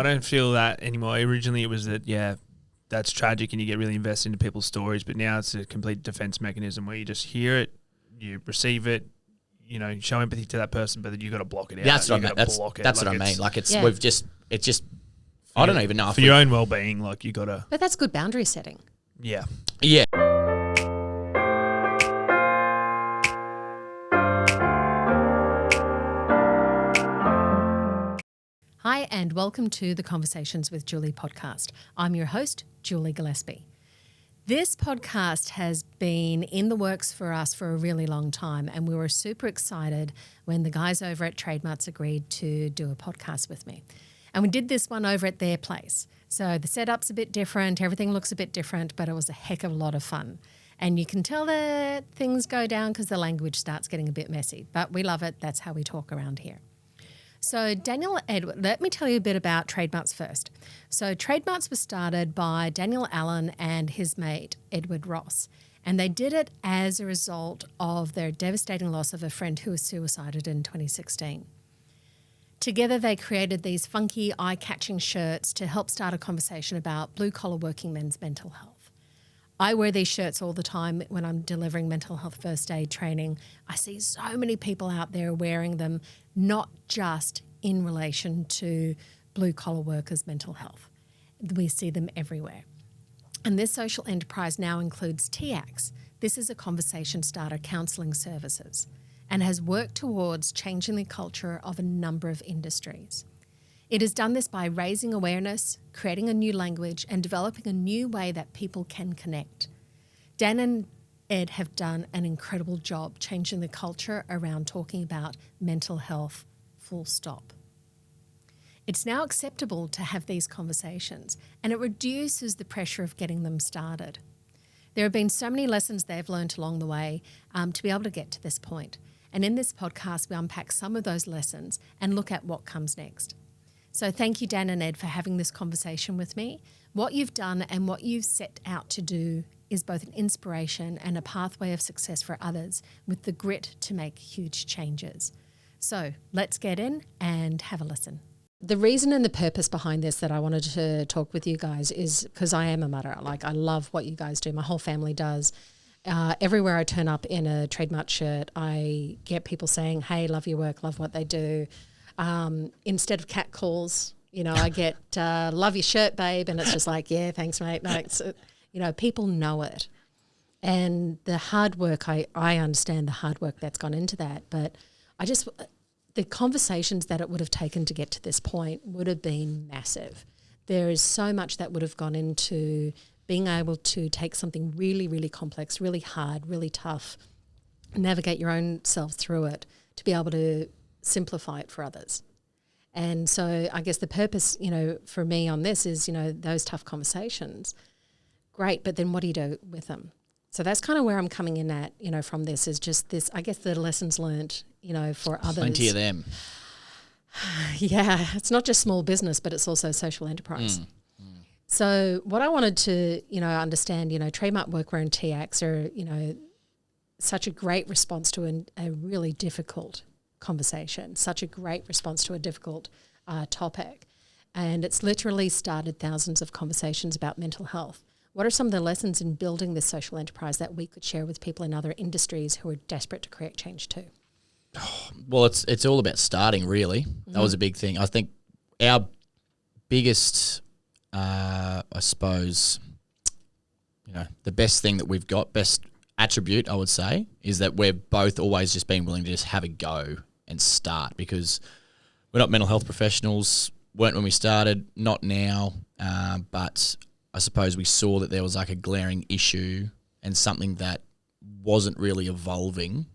I don't feel that anymore. Originally, it was that, that's tragic and you get really invested into people's stories, but now it's a complete defense mechanism where you just hear it, you receive it, show empathy to that person, but then you got to block it out. That's what I mean. That's what I mean. Like it's just I don't even know for your own well-being. Like you got to. But that's good boundary setting. Yeah. Yeah. Hi, and welcome to the Conversations with Julie podcast. I'm your host, Julie Gillespie. This podcast has been in the works for us for a really long time, and we were super excited when the guys over at TradeMutts agreed to do a podcast with me. And we did this one over at their place. So the setup's a bit different, everything looks a bit different, but it was a heck of a lot of fun. And you can tell that things go down because the language starts getting a bit messy, but we love it. That's how we talk around here. So Daniel Edward, let me tell you a bit about TradeMutts first. So TradeMutts was started by Daniel Allen and his mate, Edward Ross. And they did it as a result of their devastating loss of a friend who was suicided in 2016. Together they created these funky, eye-catching shirts to help start a conversation about blue-collar working men's mental health. I wear these shirts all the time when I'm delivering mental health first aid training. I see so many people out there wearing them, not just in relation to blue-collar workers' mental health. We see them everywhere. And this social enterprise now includes TIACS. This is a conversation starter counselling services and has worked towards changing the culture of a number of industries. It has done this by raising awareness, creating a new language, and developing a new way that people can connect. Dan and Ed have done an incredible job changing the culture around talking about mental health, full stop. It's now acceptable to have these conversations, and it reduces the pressure of getting them started. There have been so many lessons they've learned along the way to be able to get to this point. And in this podcast, we unpack some of those lessons and look at what comes next. So thank you, Dan and Ed, for having this conversation with me. What you've done and what you've set out to do is both an inspiration and a pathway of success for others with the grit to make huge changes. So let's get in and have a listen. The reason and the purpose behind this that I wanted to talk with you guys is because I am a mutter. Like, I love what you guys do. My whole family does. Everywhere I turn up in a TradeMutt shirt, I get people saying, hey, love your work, love what they do. Instead of cat calls, I get love your shirt, babe. And it's just like, yeah, thanks, mate. No, it's, people know it. And the hard work, I understand the hard work that's gone into that. But the conversations that it would have taken to get to this point would have been massive. There is so much that would have gone into being able to take something really, really complex, really hard, really tough, navigate your own self through it to be able to simplify it for others. And so I guess the purpose, for me on this is, those tough conversations, great, but then what do you do with them? So that's kind of where I'm coming in at, from this is just this, I guess the lessons learned, for others. Plenty of them. Yeah, it's not just small business, but it's also social enterprise. So what I wanted to, understand, TradeMutt, Workwear and TIACS are, such a great response to a really difficult conversation, such a great response to a difficult topic. And it's literally started thousands of conversations about mental health. What are some of the lessons in building this social enterprise that we could share with people in other industries who are desperate to create change too? Well, it's all about starting, really. Mm-hmm. That was a big thing. I think our biggest, I suppose, the best thing that we've got, best attribute, I would say, is that we've both always just been willing to just have a go and start, because we're not mental health professionals, weren't when we started, not now, but I suppose we saw that there was like a glaring issue and something that wasn't really evolving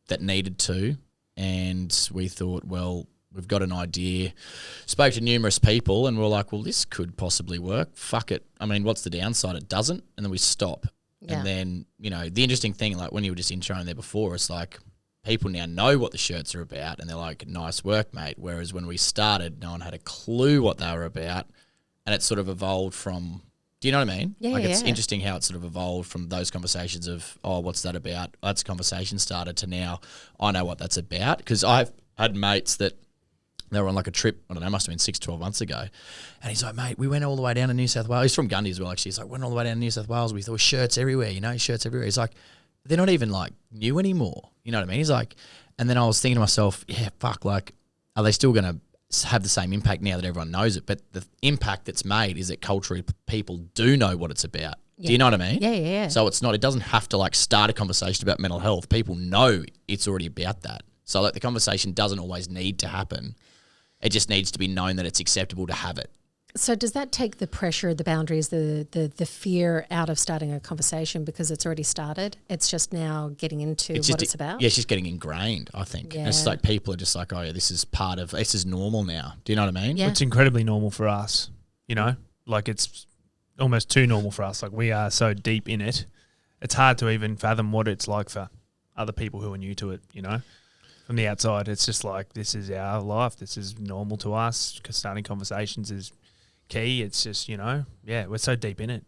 that needed to, and we thought, well, we've got an idea, spoke to numerous people, and we're like, well, this could possibly work. Fuck it. I mean, what's the downside? It doesn't. And then we stop. Yeah. And then, the interesting thing, like when you were just introing there before, it's like people now know what the shirts are about and they're like, nice work, mate. Whereas when we started, no one had a clue what they were about, and it sort of evolved from, do you know what I mean? Yeah, it's interesting how it sort of evolved from those conversations of, oh, what's that about? That's a conversation started to now I know what that's about, because I've had mates that They were on like a trip, I don't know, must have been 6-12 months ago. And he's like, mate, we went all the way down to New South Wales. He's from Gundy as well, actually. He's like, went all the way down to New South Wales. We thought shirts everywhere, shirts everywhere. He's like, they're not even like new anymore. You know what I mean? He's like, and then I was thinking to myself, yeah, fuck, like, are they still going to have the same impact now that everyone knows it? But the impact that's made is that culturally people do know what it's about. Yeah. Do you know what I mean? Yeah. So it doesn't have to like start a conversation about mental health. People know it's already about that. So like the conversation doesn't always need to happen. It just needs to be known that it's acceptable to have it. So does that take the pressure, the boundaries, the fear out of starting a conversation because it's already started? It's just now getting into what it's about? Yeah, it's just getting ingrained, I think. Yeah. And it's like people are just like, oh, yeah, this is normal now. Do you know what I mean? Yeah. It's incredibly normal for us, like it's almost too normal for us. Like we are so deep in it. It's hard to even fathom what it's like for other people who are new to it, From the outside, it's just like, this is our life. This is normal to us because starting conversations is key. It's just, we're so deep in it.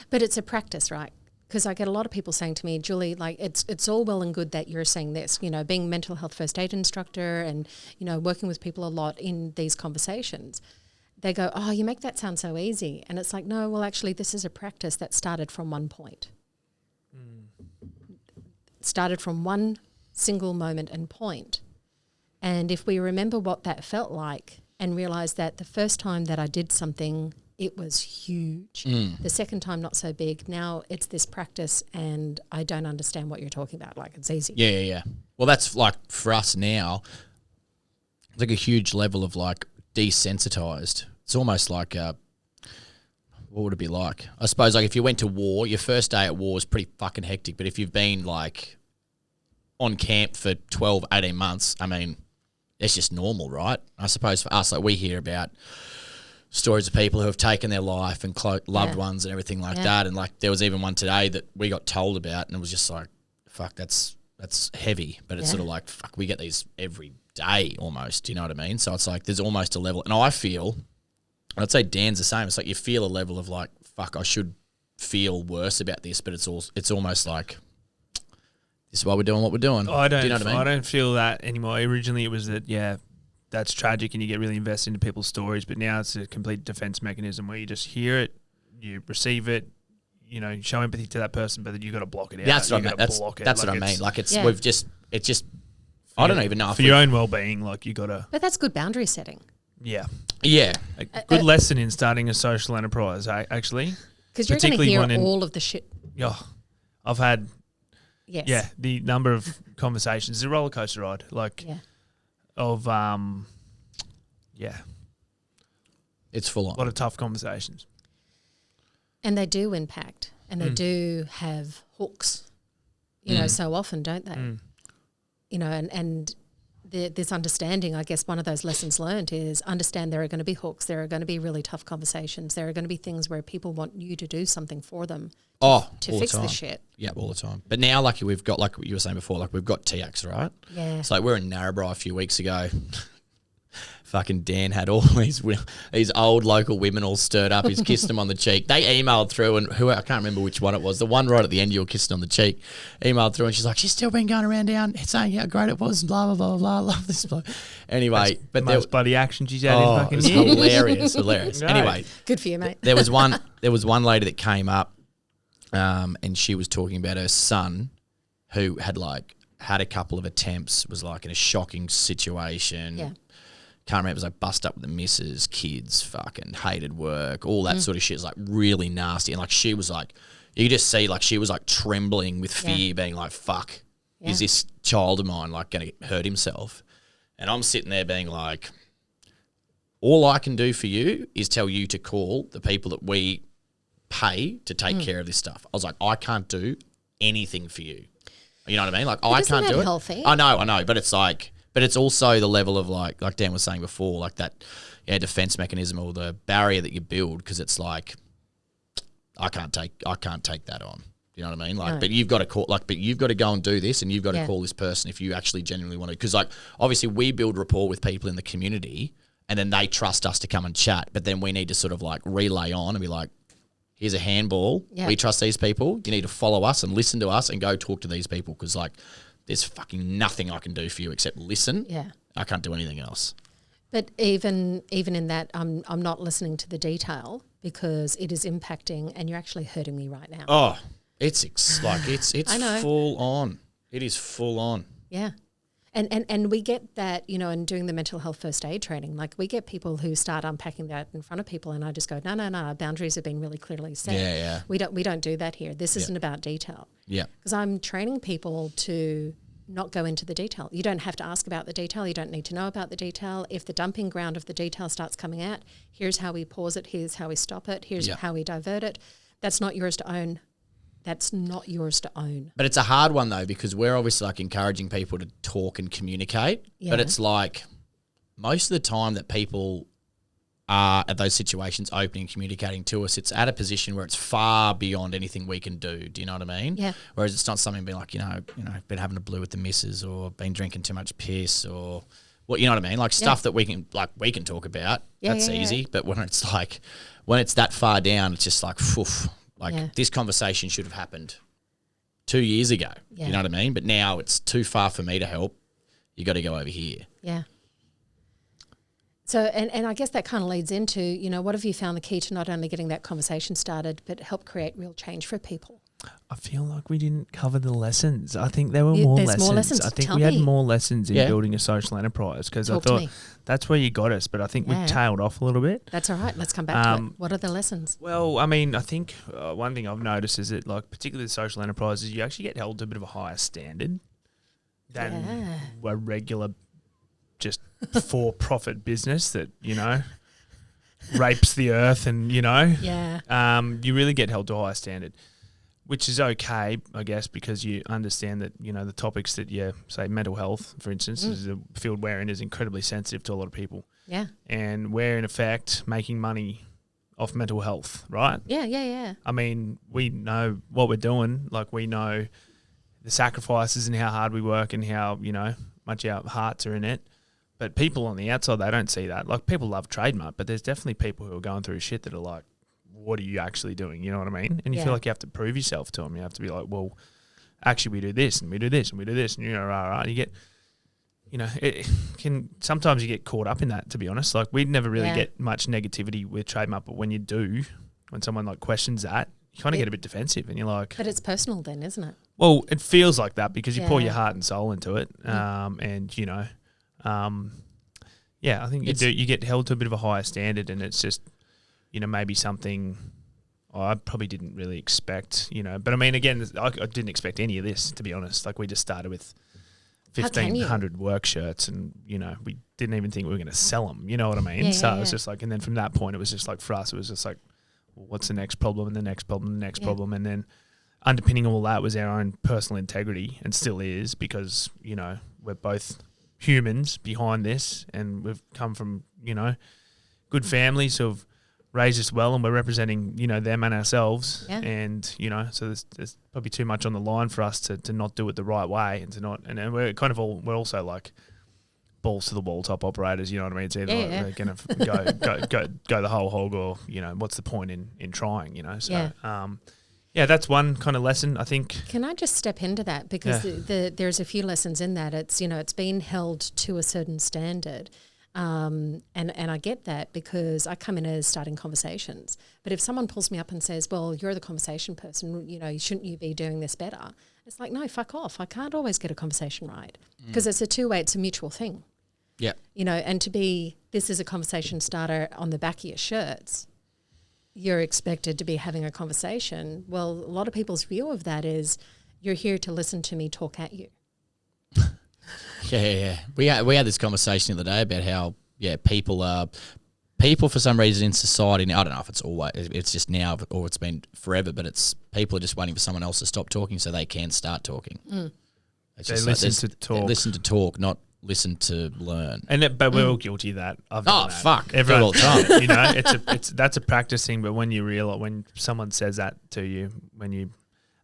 But it's a practice, right? Because I get a lot of people saying to me, Julie, like it's all well and good that you're saying this, being a mental health first aid instructor and, working with people a lot in these conversations. They go, oh, you make that sound so easy. And it's like, no, well, actually, this is a practice that started from one point. Started from one single moment and point. And if we remember what that felt like and realize that the first time that I did something, it was huge. The second time, not so big. Now it's this practice and I don't understand what you're talking about. Like, it's easy. Yeah. Well, that's like for us now, it's like a huge level of like desensitized. It's almost like what would it be like? I suppose like if you went to war, your first day at war is pretty fucking hectic. But if you've been like on camp for 12, 18 months, I mean, it's just normal, right? I suppose for us, like we hear about stories of people who have taken their life and loved ones and everything like that. And like there was even one today that we got told about and it was just like, fuck, that's heavy. But it's sort of like, fuck, we get these every day almost, do you know what I mean? So it's like there's almost a level, and I feel, and I'd say Dan's the same, it's like you feel a level of like, fuck, I should feel worse about this, but it's almost like, this is why we're doing what we're doing. Do you know what I mean? I don't feel that anymore. Originally it was that, that's tragic and you get really invested into people's stories, but now it's a complete defense mechanism where you just hear it, you receive it, show empathy to that person, but then you got to block it out. That's what I mean. That's what I mean. Like it's just I don't even know. For your own well-being, like you got to. But that's good boundary setting. Yeah. A good lesson in starting a social enterprise, actually. Because you're going to hear all of the shit. Yeah. I've had... Yes. Yeah, the number of conversations. It's a roller coaster ride. It's full on. A lot of tough conversations. And they do impact and they do have hooks, so often, don't they? And this understanding, I guess one of those lessons learned is understand there are going to be hooks. There are going to be really tough conversations. There are going to be things where people want you to do something for them to fix the shit. Yeah, all the time. But now, like we've got, like you were saying before, like we've got TIACS, right? Yeah. It's like we're in Narrabri a few weeks ago. Fucking Dan had all these old local women all stirred up. He's kissed them on the cheek. They emailed through, and I can't remember which one it was. The one right at the end you were kissing on the cheek. Emailed through, and she's like, she's still been going around town saying how great it was, blah, blah, blah, blah. Love this bloke. Anyway. That's but the most bloody action she's had in fucking years. Hilarious. Right. Anyway. Good for you, mate. There was one lady that came up, and she was talking about her son who had a couple of attempts, was like in a shocking situation. Yeah. Can't remember, it was like bust up with the missus, kids, fucking hated work, all that sort of shit. It was like really nasty. And like she was like, you could just see like she was like trembling with fear, being like, fuck, is this child of mine like going to hurt himself? And I'm sitting there being like, all I can do for you is tell you to call the people that we pay to take care of this stuff. I was like, I can't do anything for you. You know what I mean? Like, I can't do it. Healthy? I know, but it's like... But it's also the level of like Dan was saying before, like that defense mechanism or the barrier that you build, because it's like I can't take that on. You know what I mean? Like, but you've got to go and do this, and you've got to call this person if you actually genuinely want to. Because like obviously we build rapport with people in the community, and then they trust us to come and chat. But then we need to sort of like relay on and be like, here's a handball. Yeah. We trust these people. You need to follow us and listen to us and go talk to these people, because like. There's fucking nothing I can do for you except listen. Yeah. I can't do anything else. But even in that, I'm not listening to the detail because it is impacting, and you're actually hurting me right now. Oh, it's I know. full on. It is full on. Yeah. And we get that, you know, in doing the mental health first aid training, like we get people who start unpacking that in front of people, and I just go, no, boundaries have been really clearly set. Yeah. We don't do that here. This isn't about detail. Yeah. Because I'm training people to not go into the detail. You don't have to ask about the detail. You don't need to know about the detail. If the dumping ground of the detail starts coming out, here's how we pause it. Here's how we stop it. Here's how we divert it. That's not yours to own. That's not yours to own. But it's a hard one though, because we're obviously like encouraging people to talk and communicate. Yeah. But it's like most of the time that people are at those situations opening and communicating to us, it's at a position where it's far beyond anything we can do. Do you know what I mean? Yeah. Whereas it's not something being like, been having a blue with the missus or been drinking too much piss or what, you know what I mean? Like stuff that we can talk about. Yeah, that's yeah, easy. yeah. But when it's that far down, it's just like, poof. Like this conversation should have happened 2 years ago. Yeah. You know what I mean? But now it's too far for me to help. You got to go over here. Yeah. So, and I guess that kind of leads into, you know, what have you found the key to not only getting that conversation started, but help create real change for people? I feel like we didn't cover the lessons. I think there were more there's lessons. more lessons. I think Tell we had me. more lessons in building a social enterprise because I Talk to thought me. that's where you got us. But I think we tailed off a little bit. That's all right. Let's come back to it. What are the lessons? Well, I mean, I think one thing I've noticed is that, like, particularly the social enterprises, you actually get held to a bit of a higher standard than a regular, just for-profit business that, you know, rapes the earth and, you know. Yeah. You really get held to a higher standard, which is okay, I guess, because you understand that, you know, the topics that say mental health, for instance, is a field we're in is incredibly sensitive to a lot of people. Yeah. And we're, in effect, making money off mental health, right? Yeah. I mean, we know what we're doing. Like, we know the sacrifices and how hard we work and how, you know, much our hearts are in it. But people on the outside, they don't see that. Like, people love TradeMutt, but there's definitely people who are going through shit that are like, what are you actually doing? You know what I mean? And you feel like you have to prove yourself to them. You have to be like, well, actually we do this and we do this and we do this. And, you know, you get, you know, sometimes you get caught up in that, to be honest. Like, we never really get much negativity with TradeMutt, but when you do, when someone like questions that, you kind of get a bit defensive and you're like. But it's personal then, isn't it? Well, it feels like that because you pour your heart and soul into it. And, you know, I think you get held to a bit of a higher standard, and it's just, you know, maybe something I probably didn't really expect, you know. But I mean, again, I didn't expect any of this, to be honest. Like, we just started with 1,500 work shirts, and, you know, we didn't even think we were going to sell them. You know what I mean? So it was just like, and then from that point, it was just like, for us, it was just like, well, what's the next problem and the next problem and the next problem? And then underpinning all that was our own personal integrity, and still is, because, you know, we're both humans behind this, and we've come from, you know, good families who've raised us well, and we're representing, you know, them and ourselves. And, you know, so there's probably too much on the line for us to not do it the right way, and to not, and we're kind of we're also like balls to the wall top operators, you know what I mean? It's either we're going to go the whole hog, or, you know, what's the point in trying, you know? So, that's one kind of lesson, I think. Can I just step into that? Because there's a few lessons in that. It's, you know, it's been held to a certain standard. And I get that, because I come in as starting conversations. But if someone pulls me up and says, well, you're the conversation person, you know, shouldn't you be doing this better? It's like, no, fuck off. I can't always get a conversation right, because it's a two-way, it's a mutual thing. Yeah. You know, and to be, this is a conversation starter on the back of your shirts, you're expected to be having a conversation. Well, a lot of people's view of that is, you're here to listen to me talk at you. Yeah. We had this conversation the other day about how people for some reason in society now, I don't know if it's just now or it's been forever, but it's people are just waiting for someone else to stop talking so they can start talking. It's They just listen to talk. They listen to talk, not listen to learn. But we're all guilty of that. I've done that. Fuck! Everyone all the time. You know, that's a practice thing. But when you realize, when someone says that to you, when you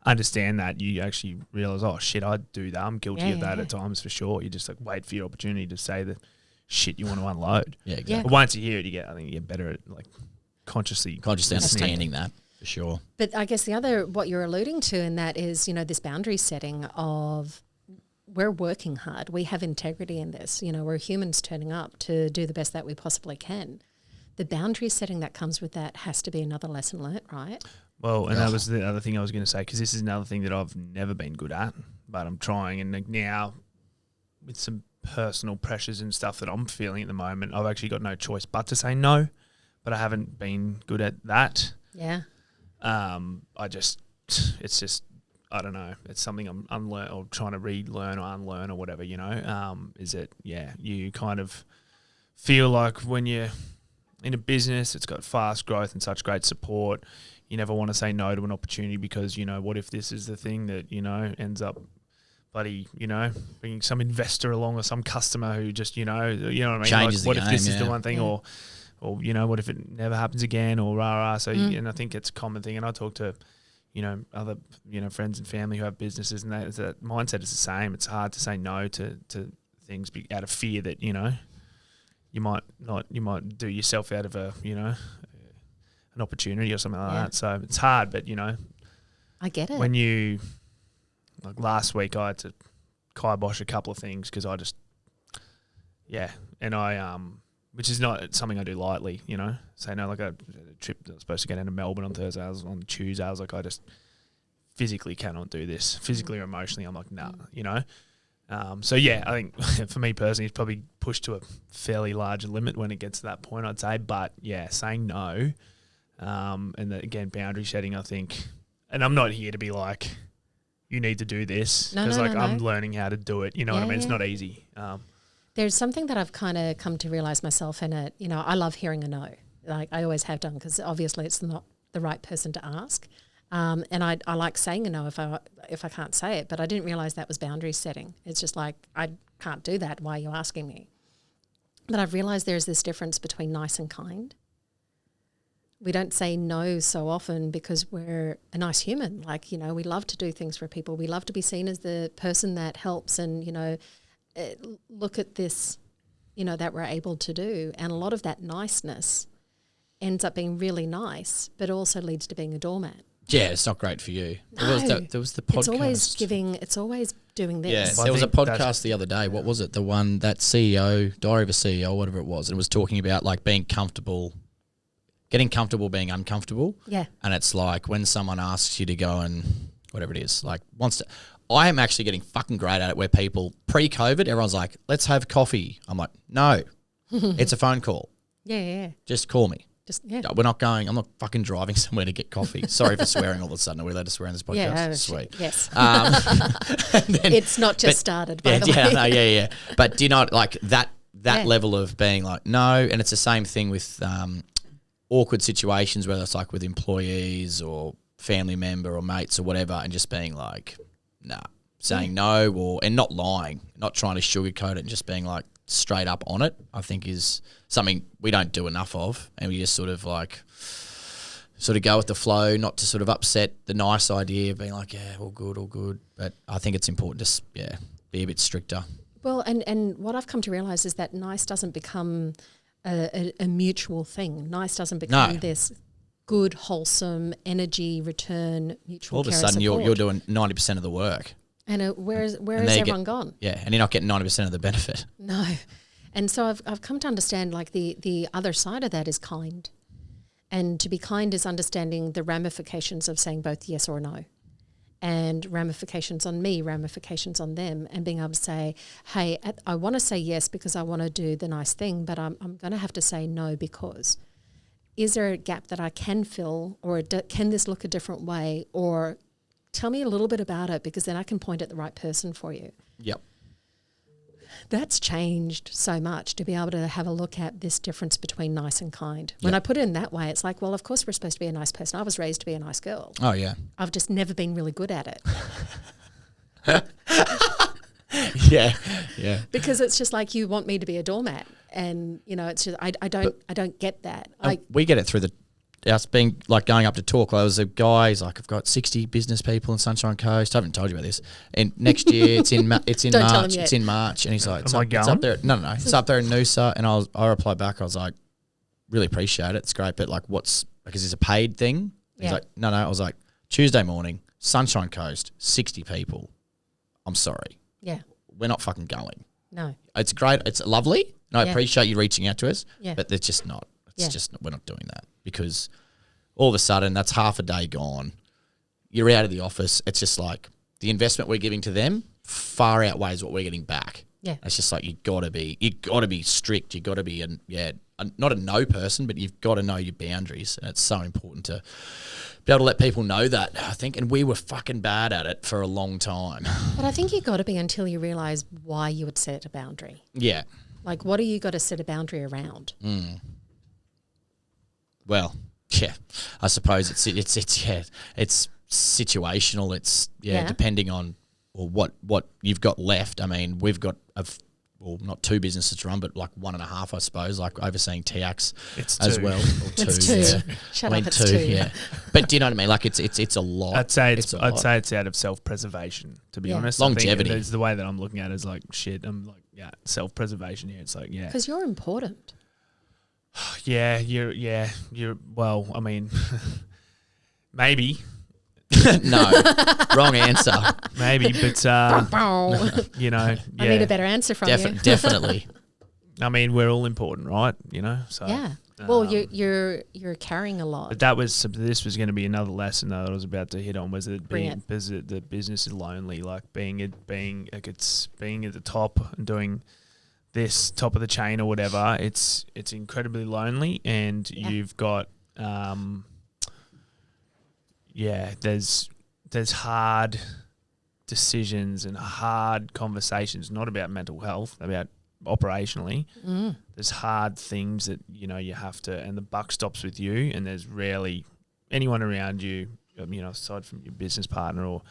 understand that, you actually realize, oh shit, I do that. I'm guilty of that at times, for sure. You just like wait for your opportunity to say the shit you want to unload. Yeah, exactly. But once you hear it, I think you get better at like consciously understanding that, for sure. But I guess what you're alluding to in that is, you know, this boundary setting of, we're working hard. We have integrity in this. You know, we're humans turning up to do the best that we possibly can. The boundary setting that comes with that has to be another lesson learnt, right? Well, and that was the other thing I was going to say, because this is another thing that I've never been good at, but I'm trying. And like now, with some personal pressures and stuff that I'm feeling at the moment, I've actually got no choice but to say no. But I haven't been good at that. Yeah. It's just, I don't know. It's something I'm or trying to relearn or unlearn or whatever, you know. You kind of feel like when you're in a business, it's got fast growth and such great support. You never want to say no to an opportunity because, you know, what if this is the thing that, you know, ends up bloody, you know, bringing some investor along or some customer who just, you know what I mean? Changes like, the what game, if this is the one thing, Yeah. or you know, what if it never happens again, or rah. So, and I think it's a common thing. And I talk to, you know, other, you know, friends and family who have businesses, and that mindset is the same. It's hard to say no to things out of fear that, you know, you might do yourself out of a, you know, an opportunity or something like that. So it's hard, but, you know, I get it. when you, like last week, I had to kibosh a couple of things because I just, and I, which is not something I do lightly, you know. Say no, like a trip that I was supposed to go down to Melbourne on Thursday, on Tuesday, I was like, I just physically cannot do this. Physically or emotionally, I'm like, nah, you know. So yeah, I think for me personally, it's probably pushed to a fairly large limit when it gets to that point, I'd say. But yeah, saying no, and again, boundary setting, I think. And I'm not here to be like, you need to do this, because I'm learning how to do it. You know what I mean? It's not easy. There's something that I've kind of come to realize myself in it. You know, I love hearing a no. Like I always have done, because obviously it's not the right person to ask. And I like saying a no if I can't say it, but I didn't realize that was boundary setting. It's just like, I can't do that. Why are you asking me? But I've realized there's this difference between nice and kind. We don't say no so often because we're a nice human. Like, you know, we love to do things for people. We love to be seen as the person that helps and, you know, look at this, you know, that we're able to do. And a lot of that niceness ends up being really nice, but also leads to being a doormat. Yeah, it's not great for you. No. There was the podcast. It's always giving, it's always doing this. Yeah, there was a podcast the other day. What was it? The one, that CEO, Diary of a CEO, whatever it was. And it was talking about like being comfortable, getting comfortable being uncomfortable. Yeah. And it's like when someone asks you to go and whatever it is, like wants to. I am actually getting fucking great at it where people, pre-COVID, everyone's like, let's have coffee. I'm like, no, it's a phone call. Yeah. Just call me. Yeah. We're not going, I'm not fucking driving somewhere to get coffee. Sorry for swearing all of a sudden. Are we allowed to swear in this podcast? Yeah, sweet. Yes. Then, it's not just started, by the way. Yeah. But do you not like that level of being like, no, and it's the same thing with awkward situations, whether it's like with employees or family member or mates or whatever, and just being like, nah, saying no, and not lying, not trying to sugarcoat it, and just being like straight up on it, I think is something we don't do enough of, and we just sort of go with the flow, not to sort of upset the nice idea of being like, yeah, all good. But I think it's important to, be a bit stricter. Well, and what I've come to realise is that nice doesn't become a mutual thing. Nice doesn't become this good, wholesome energy return, mutual all of a care sudden and you're doing 90% of the work. And where is everyone gone? Yeah, and you're not getting 90% of the benefit. No. And so I've come to understand like the other side of that is kind. And to be kind is understanding the ramifications of saying both yes or no. And ramifications on me, ramifications on them, and being able to say, hey, I want to say yes because I want to do the nice thing, but I'm going to have to say no because is there a gap that I can fill, or can this look a different way, or tell me a little bit about it because then I can point at the right person for you. Yep. That's changed so much to be able to have a look at this difference between nice and kind. When I put it in that way, it's like, well, of course we're supposed to be a nice person. I was raised to be a nice girl. Oh, yeah. I've just never been really good at it. Yeah. Because it's just like you want me to be a doormat, and you know, it's just I don't get that. We get it through us being like going up to talk. There was a guy, he's like, I've got 60 business people in Sunshine Coast. I haven't told you about this. And next year it's in March. It's in March. And he's like, it's up there. No. It's up there in Noosa. And I replied back. I was like, really appreciate it. It's great. But like, because it's a paid thing. He's like, no. I was like, Tuesday morning, Sunshine Coast, 60 people. I'm sorry. Yeah. we're not fucking going. No. It's great. It's lovely. And I Yeah. appreciate you reaching out to us, Yeah. but it's just not. It's Yeah. just, we're not doing that because all of a sudden that's half a day gone. You're out of the office. It's just like the investment we're giving to them far outweighs what we're getting back. Yeah. It's just like you got to be strict. You got to be not a no person, but you've got to know your boundaries, and it's so important to be able to let people know that, I think. And we were fucking bad at it for a long time. But I think you got to be until you realise why you would set a boundary. Yeah. Like, what do you got to set a boundary around? Well, yeah, I suppose it's situational. It's Yeah. depending on what you've got left. I mean, we've got not two businesses to run, but like 1.5, I suppose, like overseeing TIACS It's as two. well. Or two, It's two. yeah. Shut I up, mean, it's two. yeah. But do you know what I mean? Like it's a lot. I'd say it's a lot. out of self-preservation, to be Yeah. I think Longevity. it's the way that I'm looking at it is like, shit, I'm like, yeah, self-preservation here. It's like, yeah. Because you're important. You're well, I mean, maybe, No, wrong answer. maybe, but, you know, I need a better answer from you. Definitely. I mean, we're all important, right? You know, so. Yeah. Well, you're carrying a lot. But this was going to be another lesson that I was about to hit on, was that Bring it. the business is lonely, like being at the top and doing this top of the chain or whatever. It's incredibly lonely, and you've got there's hard decisions and hard conversations, not about mental health, about operationally. There's hard things that, you know, you have to, and the buck stops with you, and there's rarely anyone around you, you know, aside from your business partner or,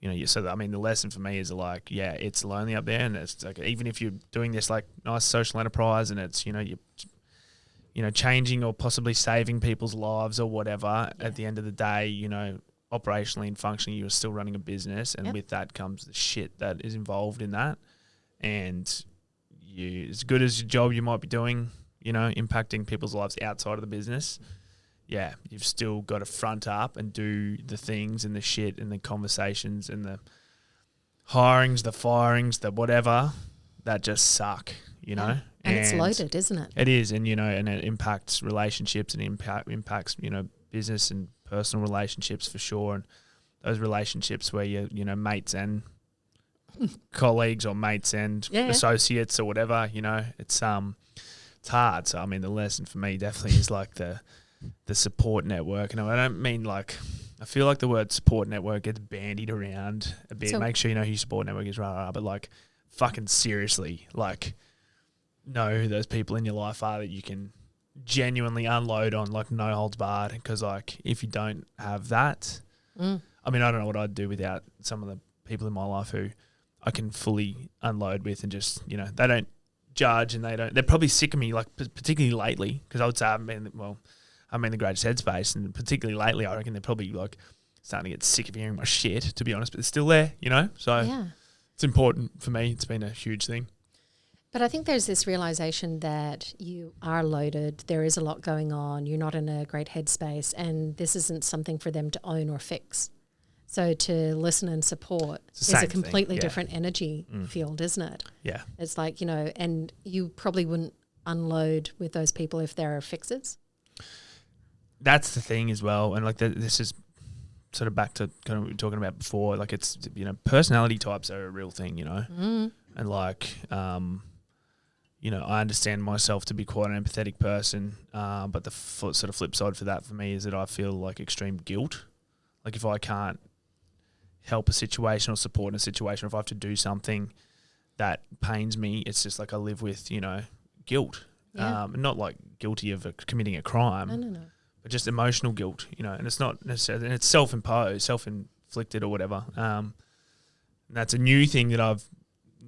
you know, so I mean, the lesson for me is like, yeah, it's lonely up there, and it's like, even if you're doing this like nice social enterprise and it's, you know, you're changing or possibly saving people's lives or whatever, at the end of the day, you know, operationally and functionally, you're still running a business, and with that comes the shit that is involved in that. And you, as good as your job you might be doing, you know, impacting people's lives outside of the business, yeah, you've still got to front up and do the things and the shit and the conversations and the hirings, the firings, the whatever that just suck, you know. And it's loaded, isn't it? It is, and you know, and it impacts relationships and impacts, you know, business and personal relationships for sure. And those relationships where you know, mates and colleagues or mates and associates or whatever, you know, it's hard. So I mean, the lesson for me definitely is like the support network. And I don't mean like, I feel like the word support network gets bandied around a bit. So, make sure you know who your support network is, but like, fucking seriously, like, know who those people in your life are that you can genuinely unload on, like, no holds barred. Because like, if you don't have that, I mean, I don't know what I'd do without some of the people in my life who I can fully unload with, and just, you know, they don't judge, and they're probably sick of me, like, particularly lately, because I would say I'm in the greatest headspace, and particularly lately, I reckon they're probably like starting to get sick of hearing my shit, to be honest, but they're still there, you know? So it's important for me. It's been a huge thing. But I think there's this realisation that you are loaded, there is a lot going on, you're not in a great headspace, and this isn't something for them to own or fix. So to listen and support is a completely different energy field, isn't it? Yeah. It's like, you know, and you probably wouldn't unload with those people if they're fixers. That's the thing as well. And like, this is sort of back to kind of what we were talking about before. Like, it's, you know, personality types are a real thing, you know? And like, you know, I understand myself to be quite an empathetic person, but the sort of flip side for that for me is that I feel like extreme guilt. Like, if I can't help a situation or support in a situation, or if I have to do something that pains me, it's just like I live with, you know, guilt. Not like guilty of committing a crime. No. But just emotional guilt, you know, and it's not necessarily, and it's self-imposed, self-inflicted or whatever. And that's a new thing that I've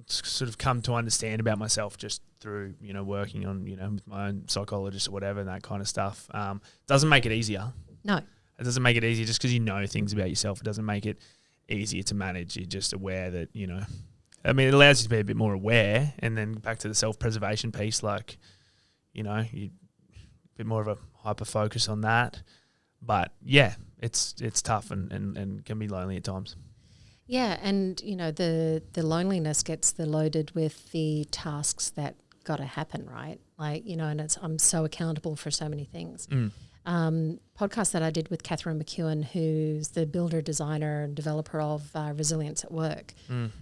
sort of come to understand about myself just through, you know, working on, you know, with my own psychologist or whatever, and that kind of stuff. Doesn't make it easier. No. It doesn't make it easier just because you know things about yourself. It doesn't make it easier to manage. You're just aware that, you know, I mean, it allows you to be a bit more aware. And then back to the self-preservation piece, like, you know, you a bit more of a hyper focus on that. But yeah, it's tough and can be lonely at times. Yeah, and you know the loneliness gets loaded with the tasks that got to happen, right? Like, you know, and I'm so accountable for so many things. Podcast that I did with Catherine McEwen, who's the builder, designer, and developer of Resilience at Work.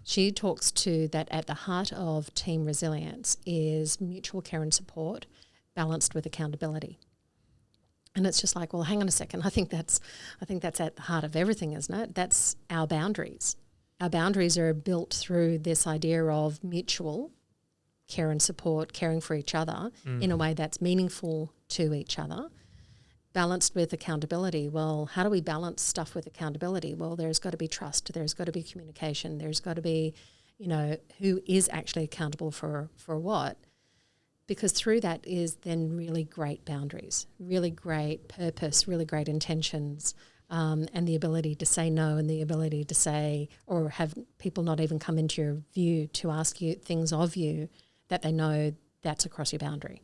She talks to that at the heart of team resilience is mutual care and support, balanced with accountability. And it's just like, well, hang on a second. I think that's at the heart of everything, isn't it? That's our boundaries. Our boundaries are built through this idea of mutual care and support, caring for each other in a way that's meaningful to each other, balanced with accountability. Well, how do we balance stuff with accountability? Well, there's got to be trust. There's got to be communication. There's got to be, you know, who is actually accountable for what. Because through that is then really great boundaries, really great purpose, really great intentions, and the ability to say no, and the ability to say, or have people not even come into your view to ask you things of you that they know that's across your boundary.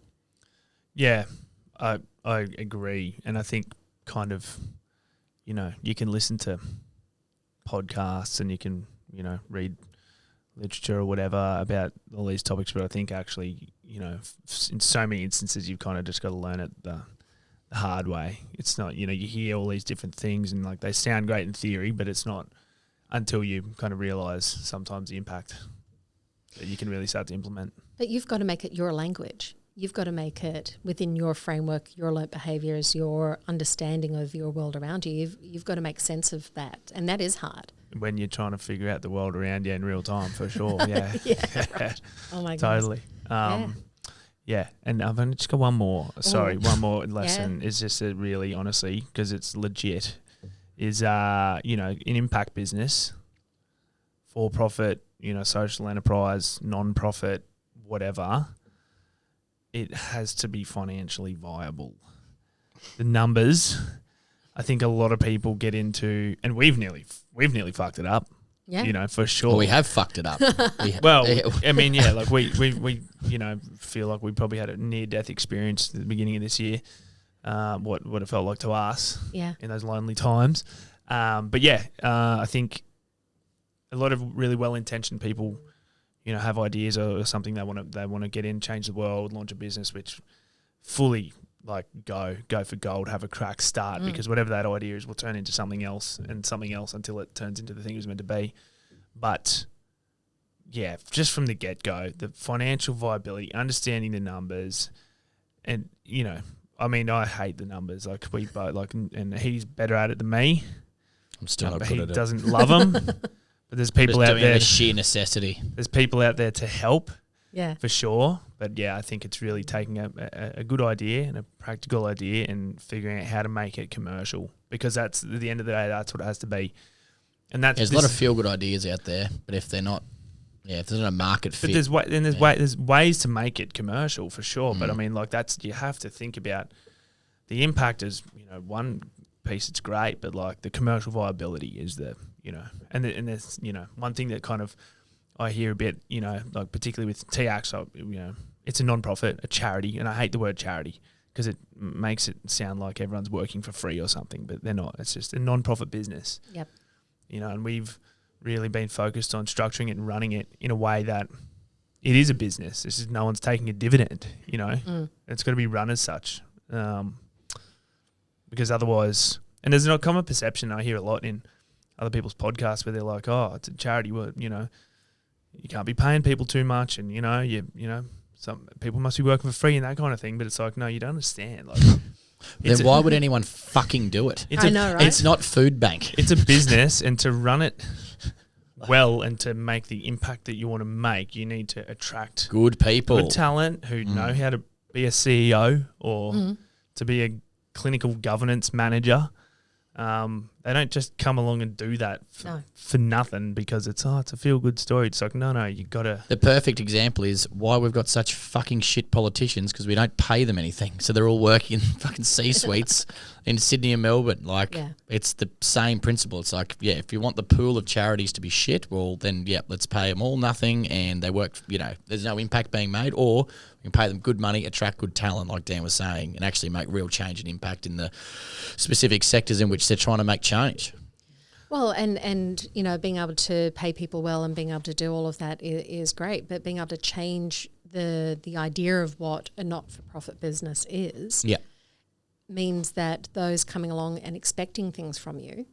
Yeah, I agree. And I think kind of, you know, you can listen to podcasts and you can, you know, read literature or whatever about all these topics, but I think actually, you know, in so many instances you've kind of just got to learn it the hard way. It's not, you know, you hear all these different things and like they sound great in theory, but it's not until you kind of realise sometimes the impact that you can really start to implement. But you've got to make it your language. You've got to make it within your framework, your learnt behaviours, your understanding of your world around you. You've got to make sense of that, and that is hard. When you're trying to figure out the world around you in real time, for sure. Yeah. Right. Oh my goodness. Totally. Yeah. And I've only just got one more. Sorry, one more lesson is just that really, honestly, because it's legit, is, you know, in impact business, for profit, you know, social enterprise, non-profit, whatever, it has to be financially viable. The numbers, I think a lot of people get into, and we've nearly fucked it up. Yeah. You know, for sure. Well, we have fucked it up. Well, I mean, yeah, like we you know, feel like we probably had a near-death experience at the beginning of this year, what it felt like to us in those lonely times. But yeah, I think a lot of really well-intentioned people, you know, have ideas or something they want to get in, change the world, launch a business, which fully like go for gold, have a crack, start, because whatever that idea is will turn into something else and something else until it turns into the thing it was meant to be. But yeah, just from the get-go, the financial viability, understanding the numbers, and, you know, I mean, I hate the numbers. Like we both and he's better at it than me. I'm still not but good he at it. doesn't love them. But there's people Just out doing there. it as sheer necessity. There's people out there to help. Yeah. For sure. But yeah, I think it's really taking a good idea and a practical idea and figuring out how to make it commercial, because that's, at the end of the day, that's what it has to be. And that's There's a lot of feel-good ideas out there, but if they're not, if there's not a market fit. But there's ways to make it commercial for sure. But I mean, like you have to think about the impact is, you know, one piece, it's great, but like the commercial viability is the, you know, and there's, you know, one thing that kind of I hear a bit, you know, like particularly with TIACS, you know, it's a non-profit, a charity, and I hate the word charity because it makes it sound like everyone's working for free or something, but they're not. It's just a non-profit business. Yep. You know, and we've really been focused on structuring it and running it in a way that it is a business. This is no one's taking a dividend, you know. It's got to be run as such, because otherwise, and there's a common perception I hear a lot in other people's podcasts where they're like, oh, it's a charity, you know, you can't be paying people too much, and you know, some people must be working for free and that kind of thing. But it's like, no, you don't understand. Like, then why would anyone fucking do it? I know, right? It's not food bank. It's a business, and to run it well and to make the impact that you want to make, you need to attract good people, good talent who know how to be a CEO or to be a clinical governance manager. They don't just come along and do that for nothing because it's a feel-good story. It's like, no, you got to... The perfect example is why we've got such fucking shit politicians, because we don't pay them anything. So they're all working in fucking C-suites in Sydney and Melbourne. Like, it's the same principle. It's like, if you want the pool of charities to be shit, well, then, let's pay them all nothing and they work, you know, there's no impact being made, or we can pay them good money, attract good talent, like Dan was saying, and actually make real change and impact in the specific sectors in which they're trying to make change. Well, and being able to pay people well and being able to do all of that is great, but being able to change the idea of what a not-for-profit business is means that those coming along and expecting things from you,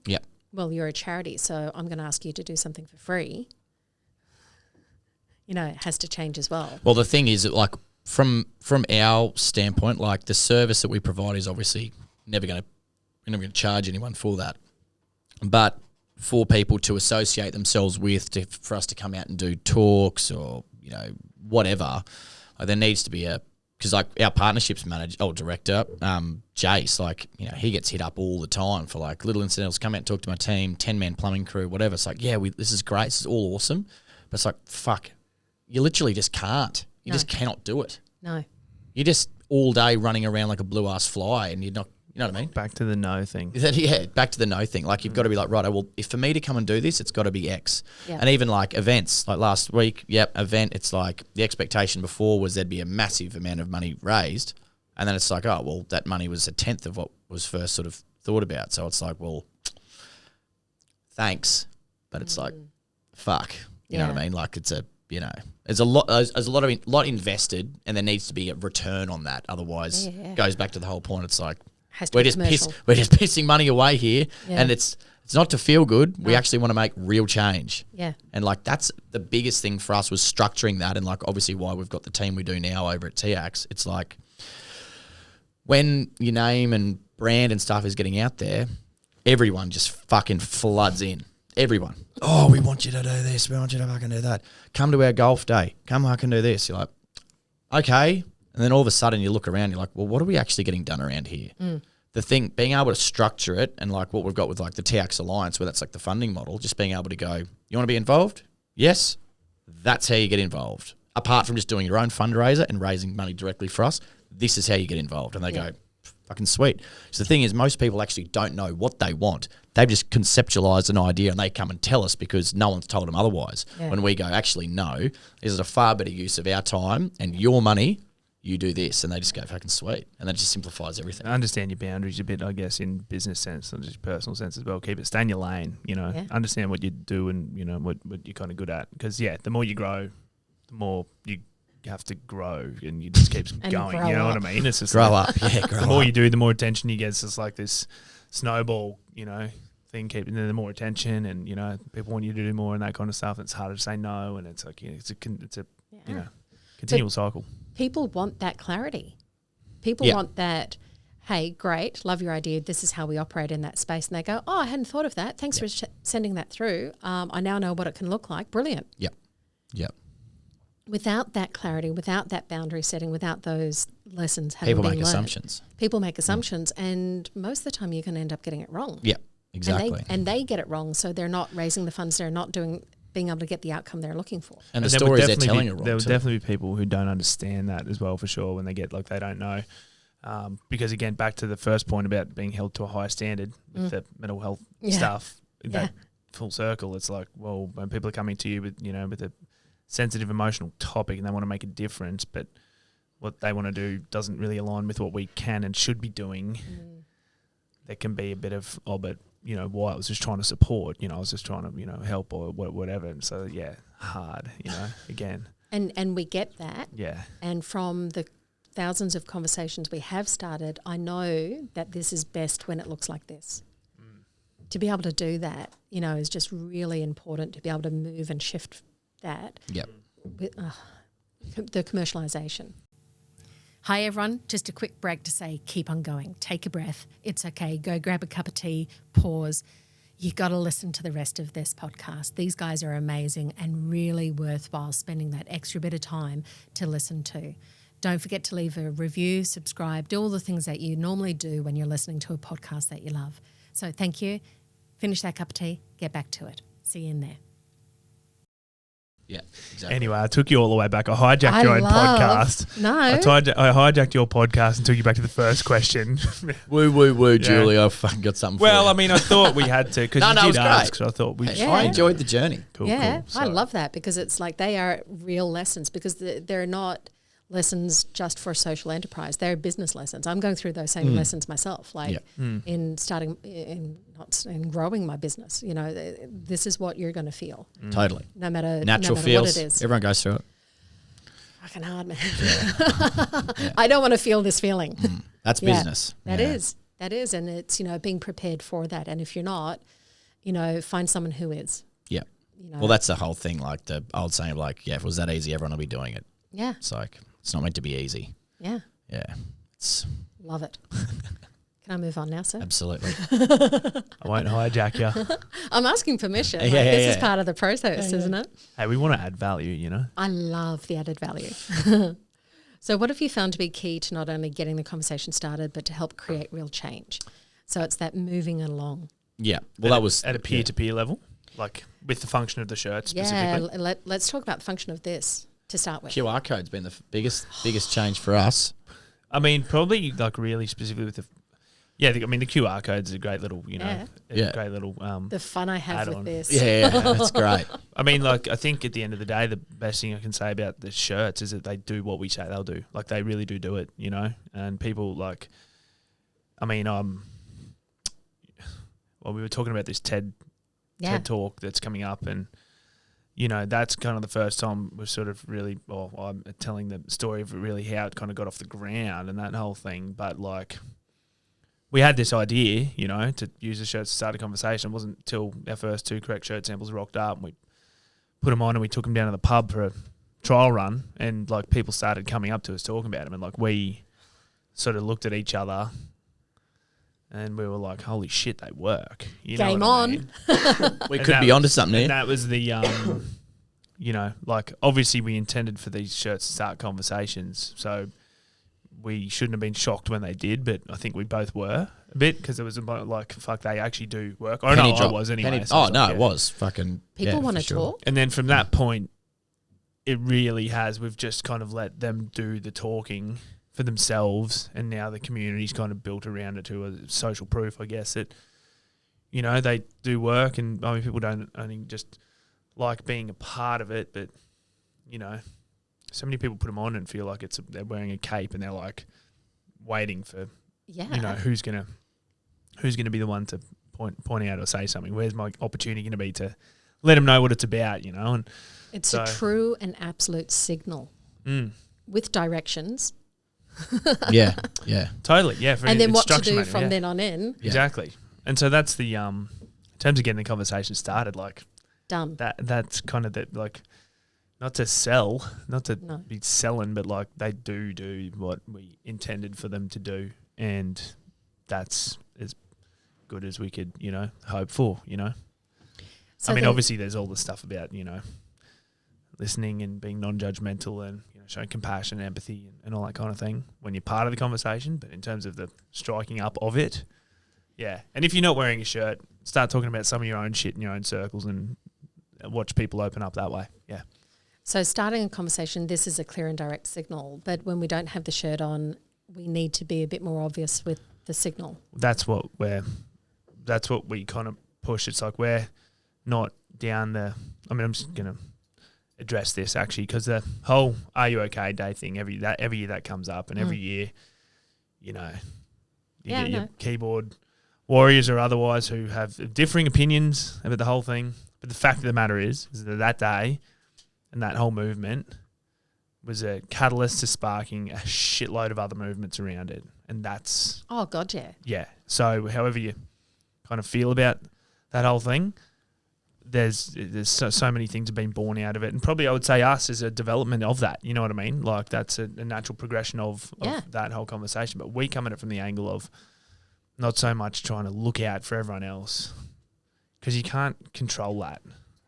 well, you're a charity, so I'm going to ask you to do something for free, it has to change as well. Well, the thing is, like, from our standpoint, like, the service that we provide is obviously we're never going to charge anyone for that. But for people to associate themselves with, for us to come out and do talks or, whatever, there needs to be because like our partnerships director, Jace, like, he gets hit up all the time for like little incidentals, come out and talk to my team, 10-man plumbing crew, whatever. It's like, this is great. This is all awesome. But it's like, fuck, you literally just can't. You just cannot do it. No. You're just all day running around like a blue-ass fly and you're not, you know what I mean? Back to the no thing. Yeah, back to the no thing. Like, you've got to be like, right, well, if for me to come and do this, it's got to be X. Yep. And even like events, like last week, event, it's like the expectation before was there'd be a massive amount of money raised. And then it's like, oh, well, that money was a tenth of what was first sort of thought about. So it's like, well, thanks. But it's like, fuck. You know what I mean? Like, it's a, there's a lot invested, and there needs to be a return on that. Otherwise, it goes back to the whole point. It's like, we're just pissing money away here, and it's not to feel good. No. We actually want to make real change. Yeah. And like, that's the biggest thing for us was structuring that, and like, obviously why we've got the team we do now over at TIACS. It's like, when your name and brand and stuff is getting out there, everyone just fucking floods in. Everyone. Oh, we want you to do this. We want you to fucking do that. Come to our golf day. Come fucking do this. You're like, okay. And then all of a sudden you look around, you're like, well, what are we actually getting done around here? The thing, being able to structure it, and like what we've got with like the TIACS Alliance, where that's like the funding model, just being able to go, you want to be involved? Yes. That's how you get involved. Apart from just doing your own fundraiser and raising money directly for us, this is how you get involved. And they go, fucking sweet. So the thing is, most people actually don't know what they want. They've just conceptualized an idea and they come and tell us because no one's told them otherwise. Yeah. When we go, actually, no, this is a far better use of our time and your money. You do this, and they just go fucking sweet, and that just simplifies everything. I understand your boundaries a bit, I guess, in business sense and just personal sense as well. Stay in your lane, understand what you do and, what you're kind of good at. Because, the more you grow, the more you have to grow, and you just keeps going. You know what I mean? It's just grow up. Yeah, grow the more you do, the more attention you get. It's just like this snowball, thing, keeping the more attention, and, people want you to do more and that kind of stuff. It's harder to say no, and it's like, it's a continual cycle. People want that clarity. People want that, hey, great, love your idea, this is how we operate in that space. And they go, oh, I hadn't thought of that. Thanks for sending that through. I now know what it can look like. Brilliant. Yep. Without that clarity, without that boundary setting, without those lessons people make assumptions. People make assumptions, and most of the time you're going to end up getting it wrong. Yeah, exactly. And they get it wrong, so they're not raising the funds, they're not being able to get the outcome they're looking for. And the stories they're telling are wrong. There will definitely be people who don't understand that as well, for sure, when they get like they don't know. Because again, back to the first point about being held to a higher standard with the mental health stuff, that full circle, it's like, well, when people are coming to you with, with a sensitive emotional topic and they want to make a difference, but what they want to do doesn't really align with what we can and should be doing, there can be a bit of, but why I was just trying to support, I was just trying to, help or whatever. And so, hard, again. And we get that. Yeah. And from the thousands of conversations we have started, I know that this is best when it looks like this. To be able to do that, is just really important, to be able to move and shift that. Yep. With, the commercialisation. Hi, everyone. Just a quick break to say keep on going. Take a breath. It's okay. Go grab a cup of tea, pause. You got to listen to the rest of this podcast. These guys are amazing and really worthwhile spending that extra bit of time to listen to. Don't forget to leave a review, subscribe, do all the things that you normally do when you're listening to a podcast that you love. So thank you. Finish that cup of tea. Get back to it. See you in there. Yeah, exactly. Anyway, I took you all the way back. I hijacked your own podcast. No. I hijacked your podcast and took you back to the first question. Woo, Julie. I fucking got something for you. Well, I mean, I thought we had to because you did ask. So I thought I enjoyed the journey. Cool. I love that because it's like they are real lessons because they're not lessons just for social enterprise. They're business lessons. I'm going through those same lessons myself, like in growing my business. You know, this is what you're going to feel. Totally. No matter Natural what feels. it is. Everyone goes through it. Fucking hard, man. I don't want to feel this feeling. That's business. That is. And it's, you know, being prepared for that. And if you're not, you know, find someone who is. Yeah. You know. Well, that's the whole thing. Like the old saying, like, if it was that easy, everyone would be doing it. Yeah. It's like, it's not meant to be easy. Yeah. Yeah. It's Love it. Can I move on now, sir? absolutely. I won't hijack you. I'm asking permission. Yeah, This is part of the process, isn't it? Hey, we want to add value, you know. I love the added value. So what have you found to be key to not only getting the conversation started, but to help create real change? So it's that moving along. Yeah. Well, that was at a peer-to-peer level, like with the function of the shirt specifically. Yeah, let's talk about the function of this to start with. QR code's been the biggest change for us. I mean, probably like really specifically with the QR code's a great little, you know, great little The fun I have with add-on. this. Yeah, that's great. I mean, like, I think at the end of the day, the best thing I can say about the shirts is that they do what we say they'll do. Like, they really do it, you know? And people, like, I mean, well, we were talking about this TED talk that's coming up, and, you know, that's kind of the first time we're sort of really, well, I'm telling the story of really how it kind of got off the ground and that whole thing. But, like, we had this idea, you know, to use the shirts to start a conversation. It wasn't until our first 2 correct shirt samples rocked up and we put them on and we took them down to the pub for a trial run, and, like, people started coming up to us talking about them, and, like, we sort of looked at each other and we were like, holy shit, they work. You know Game what I on. mean? We could be onto something And here. that was the, you know, like, obviously we intended for these shirts to start conversations, so we shouldn't have been shocked when they did, but I think we both were a bit, because it was about like, fuck, they actually do work. I know I was anyway. So it was fucking. People want to talk. And then from that point, it really has. We've just kind of let them do the talking for themselves, and now the community's kind of built around it to a social proof, I guess, that, you know, they do work. And I mean, people don't only just like being a part of it, but, you know, so many people put them on and feel like they're wearing a cape, and they're like waiting for, you know, who's gonna be the one to point out or say something. Where's my opportunity going to be to let them know what it's about, you know? And it's a true and absolute signal with directions. Yeah. Totally, yeah. And then what to do from then on in. Exactly. And so that's the in terms of getting the conversation started, like, done. That's kind of the, like, not to sell, not to be selling, but, like, they do what we intended for them to do, and that's as good as we could, you know, hope for, you know. So I mean, obviously there's all the stuff about, you know, listening and being non-judgmental and, you know, showing compassion and empathy and all that kind of thing when you're part of the conversation. But in terms of the striking up of it, yeah. And if you're not wearing a shirt, start talking about some of your own shit in your own circles and watch people open up that way. Yeah. So starting a conversation, this is a clear and direct signal. But when we don't have the shirt on, we need to be a bit more obvious with the signal. That's what we kind of push. It's like we're not down the, I mean, I'm just going to address this actually, because the whole Are You OK Day thing, every year that comes up, and every year, you know, you get your keyboard warriors or otherwise who have differing opinions about the whole thing. But the fact of the matter is that day and that whole movement was a catalyst to sparking a shitload of other movements around it. And that's... Oh, God, yeah. Yeah. So however you kind of feel about that whole thing, there's so many things have been born out of it. And probably I would say us is a development of that. You know what I mean? Like, that's a natural progression of that whole conversation. But we come at it from the angle of not so much trying to look out for everyone else, because you can't control that.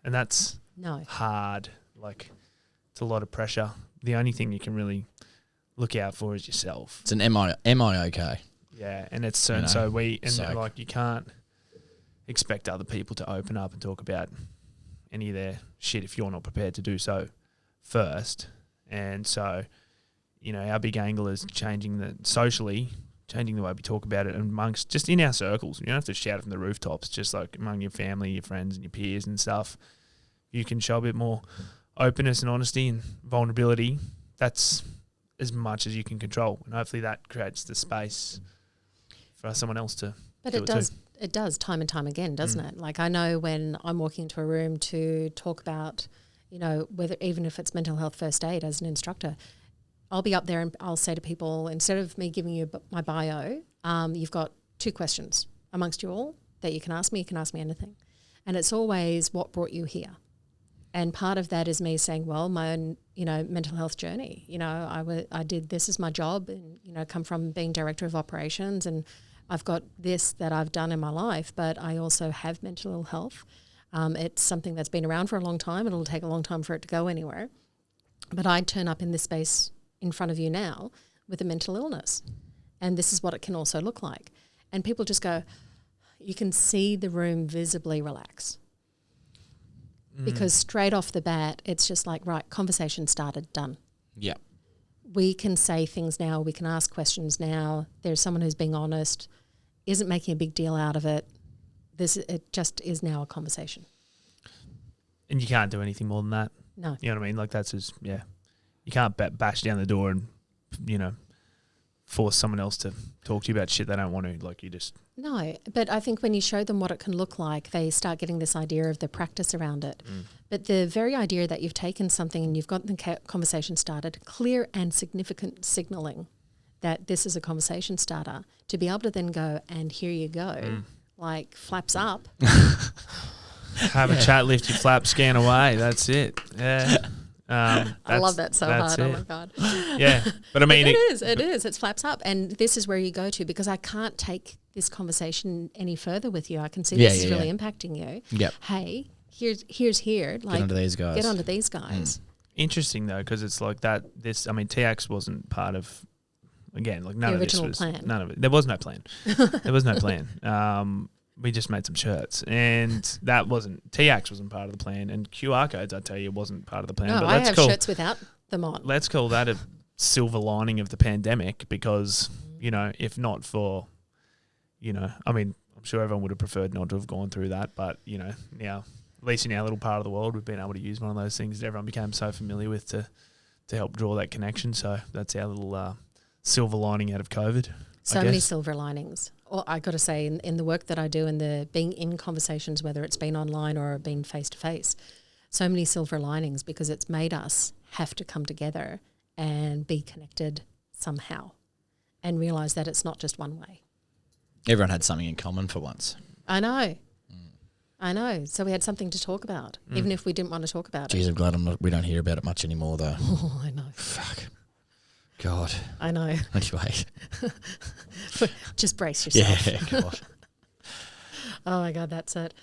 And that's hard. Like, it's a lot of pressure. The only thing you can really look out for is yourself. It's an am I okay? Yeah, and it's like, you can't expect other people to open up and talk about any of their shit if you're not prepared to do so first. And so, you know, our big angle is changing the way we talk about it amongst, just in our circles. You don't have to shout it from the rooftops, just like among your family, your friends and your peers and stuff. You can show a bit more openness and honesty and vulnerability. That's as much as you can control, and hopefully that creates the space for someone else to. But do it does. too. It does time and time again, doesn't it? Like I know when I'm walking into a room to talk about, whether even if it's mental health first aid as an instructor, I'll be up there and I'll say to people, instead of me giving you my bio, you've got 2 questions amongst you all that you can ask me. You can ask me anything. And it's always what brought you here. And part of that is me saying, well, my own, mental health journey. I did this as my job and, come from being director of operations, and I've got this that I've done in my life, but I also have mental ill health. It's something that's been around for a long time. It'll take a long time for it to go anywhere. But I turn up in this space in front of you now with a mental illness. And this is what it can also look like. And people just go, you can see the room visibly relax. Because straight off the bat, it's just like, right, conversation started, done. Yeah. We can say things now. We can ask questions now. There's someone who's being honest, isn't making a big deal out of it. It just is now a conversation. And you can't do anything more than that. No. You know what I mean? Like that's just, you can't bash down the door and, force someone else to talk to you about shit they don't want to. Like you just. No, but I think when you show them what it can look like, they start getting this idea of the practice around it. But the very idea that you've taken something and you've got the conversation started, clear and significant signalling that this is a conversation starter, to be able to then go, and here you go, like flaps up. Have a chat, lift your flap, scan away. That's it. Yeah. I love that so hard. It. Oh my God. Yeah. But I mean, it is. It's flaps up. And this is where you go to, because I can't take this conversation any further with you. I can see this is really impacting you. Yep. Hey, here's like, get onto these guys. Get onto these guys. Interesting though, because it's like that. TIACS wasn't part of. Again, like none of this was plan. None of it. There was no plan. There was no plan. We just made some shirts, and that TIACS wasn't part of the plan, and QR codes, I tell you, wasn't part of the plan. No, but I have shirts without them on. Let's call that a silver lining of the pandemic, because if not for, I'm sure everyone would have preferred not to have gone through that, but now, at least in our little part of the world, we've been able to use one of those things that everyone became so familiar with to help draw that connection. So that's our little silver lining out of COVID. So many silver linings. Well, I got to say, in the work that I do and the being in conversations, whether it's been online or been face to face, so many silver linings, because it's made us have to come together and be connected somehow and realise that it's not just one way. Everyone had something in common for once. I know. I know. So we had something to talk about, even if we didn't want to talk about it. Jeez, I'm glad we don't hear about it much anymore, though. Oh, I know. Fuck. God. I know. Anyway. Just brace yourself. Yeah, God. Oh, my God, that's it.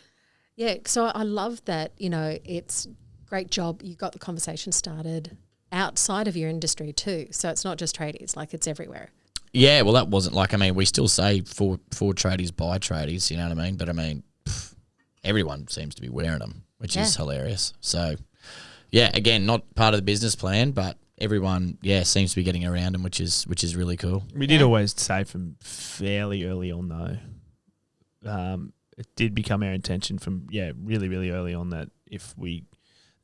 Yeah, so I love that, it's great job. You got the conversation started outside of your industry too. So it's not just tradies, like it's everywhere. Yeah, well, that wasn't we still say for tradies, by tradies, you know what I mean? But everyone seems to be wearing them, which is hilarious. So, yeah, again, not part of the business plan, but everyone, seems to be getting around them, which is really cool. We did always say from fairly early on, though, it did become our intention from, really, really early on that we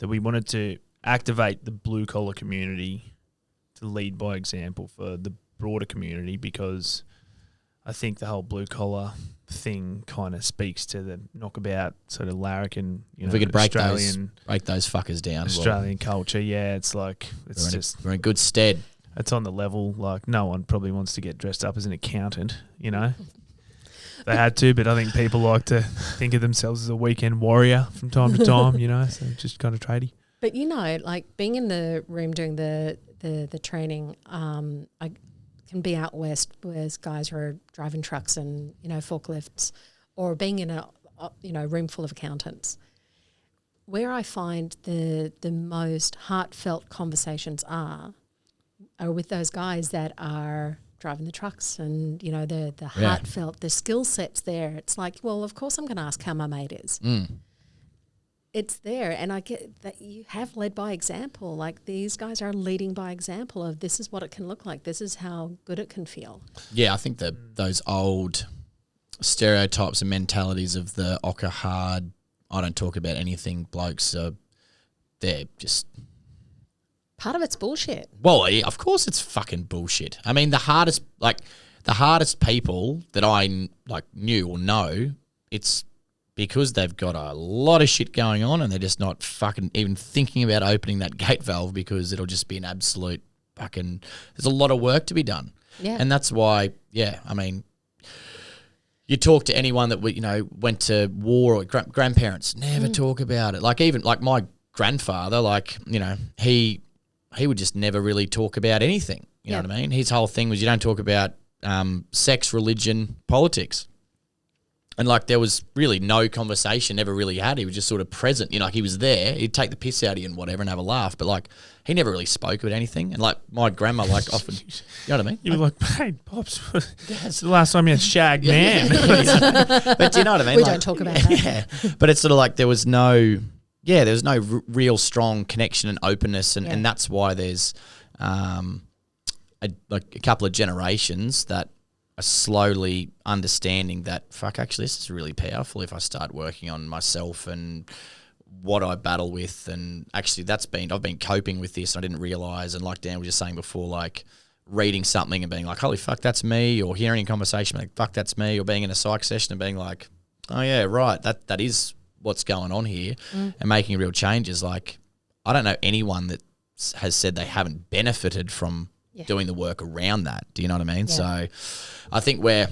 wanted to activate the blue-collar community to lead by example for the broader community, because I think the whole blue-collar thing kind of speaks to the knockabout sort of larrikin, if we could break Australian those fuckers down, Australian culture. Yeah, it's like we're in good stead. It's on the level. Like no one probably wants to get dressed up as an accountant. They had to, but I think people like to think of themselves as a weekend warrior from time to time. So just kind of tradie. But like being in the room doing the training, I can be out west where guys are driving trucks and forklifts, or being in a room full of accountants. Where I find the most heartfelt conversations are with those guys that are driving the trucks, and the heartfelt, the skill set's there. It's like, well, of course I'm going to ask how my mate is. It's there, and I get that you have led by example. Like these guys are leading by example of this is what it can look like. This is how good it can feel. Yeah, I think that those old stereotypes and mentalities of the ochre hard, I don't talk about anything blokes, they're just part of it's bullshit. Well, yeah, of course it's fucking bullshit. I mean, the hardest people that I knew or know, it's because they've got a lot of shit going on and they're just not fucking even thinking about opening that gate valve because it'll just be an absolute fucking. There's a lot of work to be done. Yeah. And that's why, I mean, you talk to anyone that went to war or grandparents, never talk about it. Even my grandfather, he would just never really talk about anything. You know what I mean? His whole thing was you don't talk about sex, religion, politics. And there was really no conversation ever really had. He was just sort of present. He was there. He'd take the piss out of you and whatever and have a laugh. But he never really spoke about anything. And my grandma often, you know what I mean? You were like, hey, Pops, it's the last time you had shag, man. But do you know what I mean? We don't talk about that. Yeah. But it's sort of there was no real strong connection and openness. And that's why there's a couple of generations that are slowly understanding that, actually this is really powerful if I start working on myself and what I battle with. And actually I've been coping with this. I didn't realise. And like Dan was just saying before, reading something and being like, holy fuck, that's me, or hearing a conversation like, fuck, that's me, or being in a psych session and being like, oh yeah, right, that is what's going on here, and making real changes. I don't know anyone that has said they haven't benefited from doing the work around that. Do you know what I mean? Yeah. So I think we're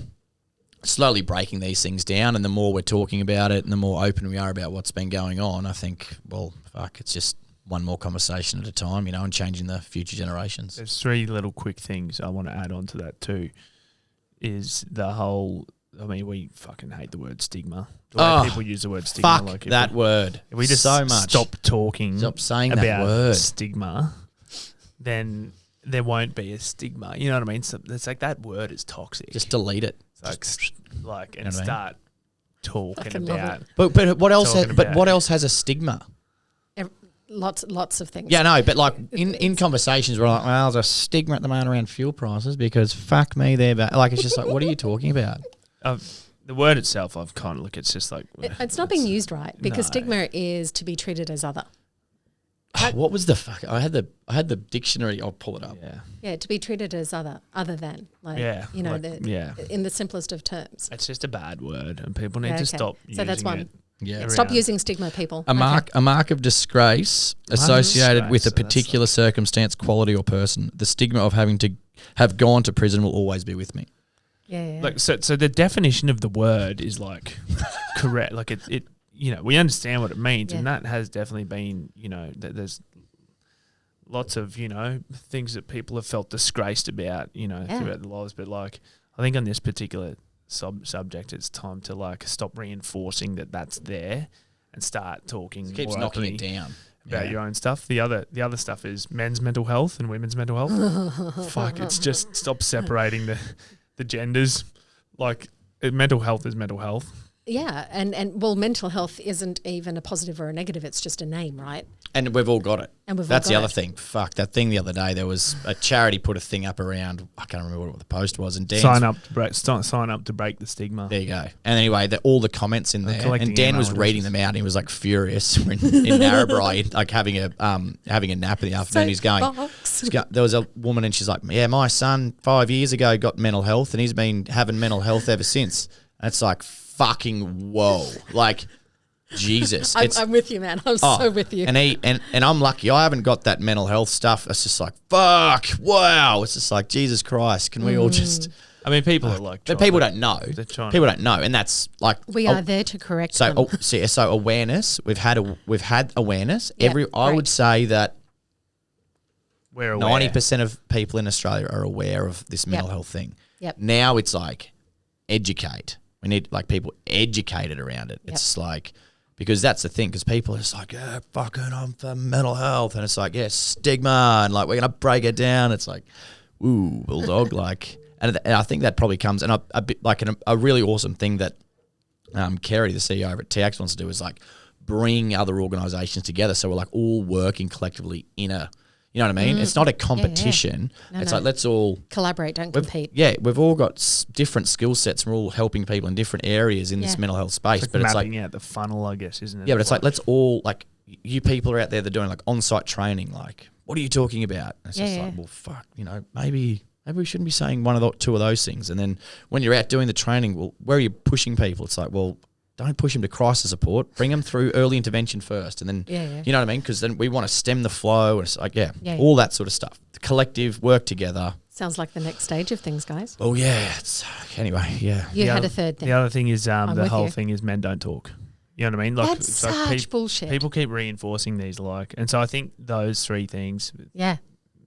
slowly breaking these things down, and the more we're talking about it and the more open we are about what's been going on, I think, it's just one more conversation at a time, and changing the future generations. There's 3 little quick things I want to add on to that too, is the whole, we fucking hate the word stigma. The way people use the word stigma. Fuck that word. If we just so much. stop talking Stop saying about that word. stigma, then there won't be a stigma. You know what I mean? So it's that word is toxic. Just delete it. And start talking about. But what else? Talking But about what it. else has a stigma? Lots of things. Yeah, no, but in conversations we're like, well, there's a stigma at the moment around fuel prices because fuck me, they're bad. It's just what are you talking about? The word itself, I've kind of it's just it's not being used right, because No. stigma is to be treated as other. What was the fuck? I had the dictionary. I'll pull it up. Yeah, to be treated as other than in the simplest of terms. It's just a bad word, and people need to stop using So that's one. it. Yeah. Stop using stigma, people. A mark of disgrace associated with a particular circumstance, quality, or person. The stigma of having to have gone to prison will always be with me. Yeah. So the definition of the word is correct. It we understand what it means, and that has definitely been, there's lots of, things that people have felt disgraced about, throughout the lives. But I think on this particular subject, it's time to stop reinforcing that that's there and start talking. It keeps more knocking openly it down about your own stuff. The other stuff is men's mental health and women's mental health. Fuck, it's just stop separating the genders. Mental health is mental health. Yeah, and mental health isn't even a positive or a negative, it's just a name, right? And we've all got it. That's the other thing. Fuck, that thing the other day, there was a charity put a thing up around, I can't remember what the post was, and Dan sign up to break the stigma. There you go. And anyway, all the comments in there, and Dan was reading them out, and he was furious in Narrabri, having a nap in the afternoon. He's going, there was a woman, and she's like, yeah, my son 5 years ago got mental health, and he's been having mental health ever since. And it's fucking whoa, Jesus. I'm with you, man. I'm so with you. And I'm lucky. I haven't got that mental health stuff. It's just fuck, wow. It's just Jesus Christ. Can we all just? I mean, people are but people don't know. People don't know, and that's we are there to correct them. So awareness. We've had awareness. Yep, I would say that we're aware. 90% of people in Australia are aware of this mental health thing. Yep. Now it's educate. We need people educated around it. Yep. It's because that's the thing. Because people are just yeah, fucking, I'm for mental health, and it's yeah, stigma, and we're gonna break it down. It's ooh, bulldog, and I think that probably comes, and a bit a really awesome thing that Kerry, the CEO over at TIACS, wants to do is bring other organisations together, so we're all working collectively in a. You know what I mean? It's not a competition. Yeah. It's let's all collaborate, don't compete. Yeah, we've all got different skill sets, and we're all helping people in different areas in this mental health space. But it's mapping out the funnel, I guess, isn't it? Yeah, but it's let's all you people are out there that are doing like on-site training. Like, what are you talking about? And it's just Yeah. like, well, fuck, maybe we shouldn't be saying one of the two of those things. And then when you're out doing the training, well, where are you pushing people? It's like, well, don't push them to crisis support. Bring them through early intervention first, and then you know what I mean? Because then we want to stem the flow, and it's like all that sort of stuff. The collective work together. Sounds like the next stage of things, guys. Oh yeah. Anyway, yeah. You had a third thing. The other thing is the whole you. thing is men don't talk. You know what I mean? Like, That's such bullshit. People keep reinforcing these, and so I think those three things. Yeah.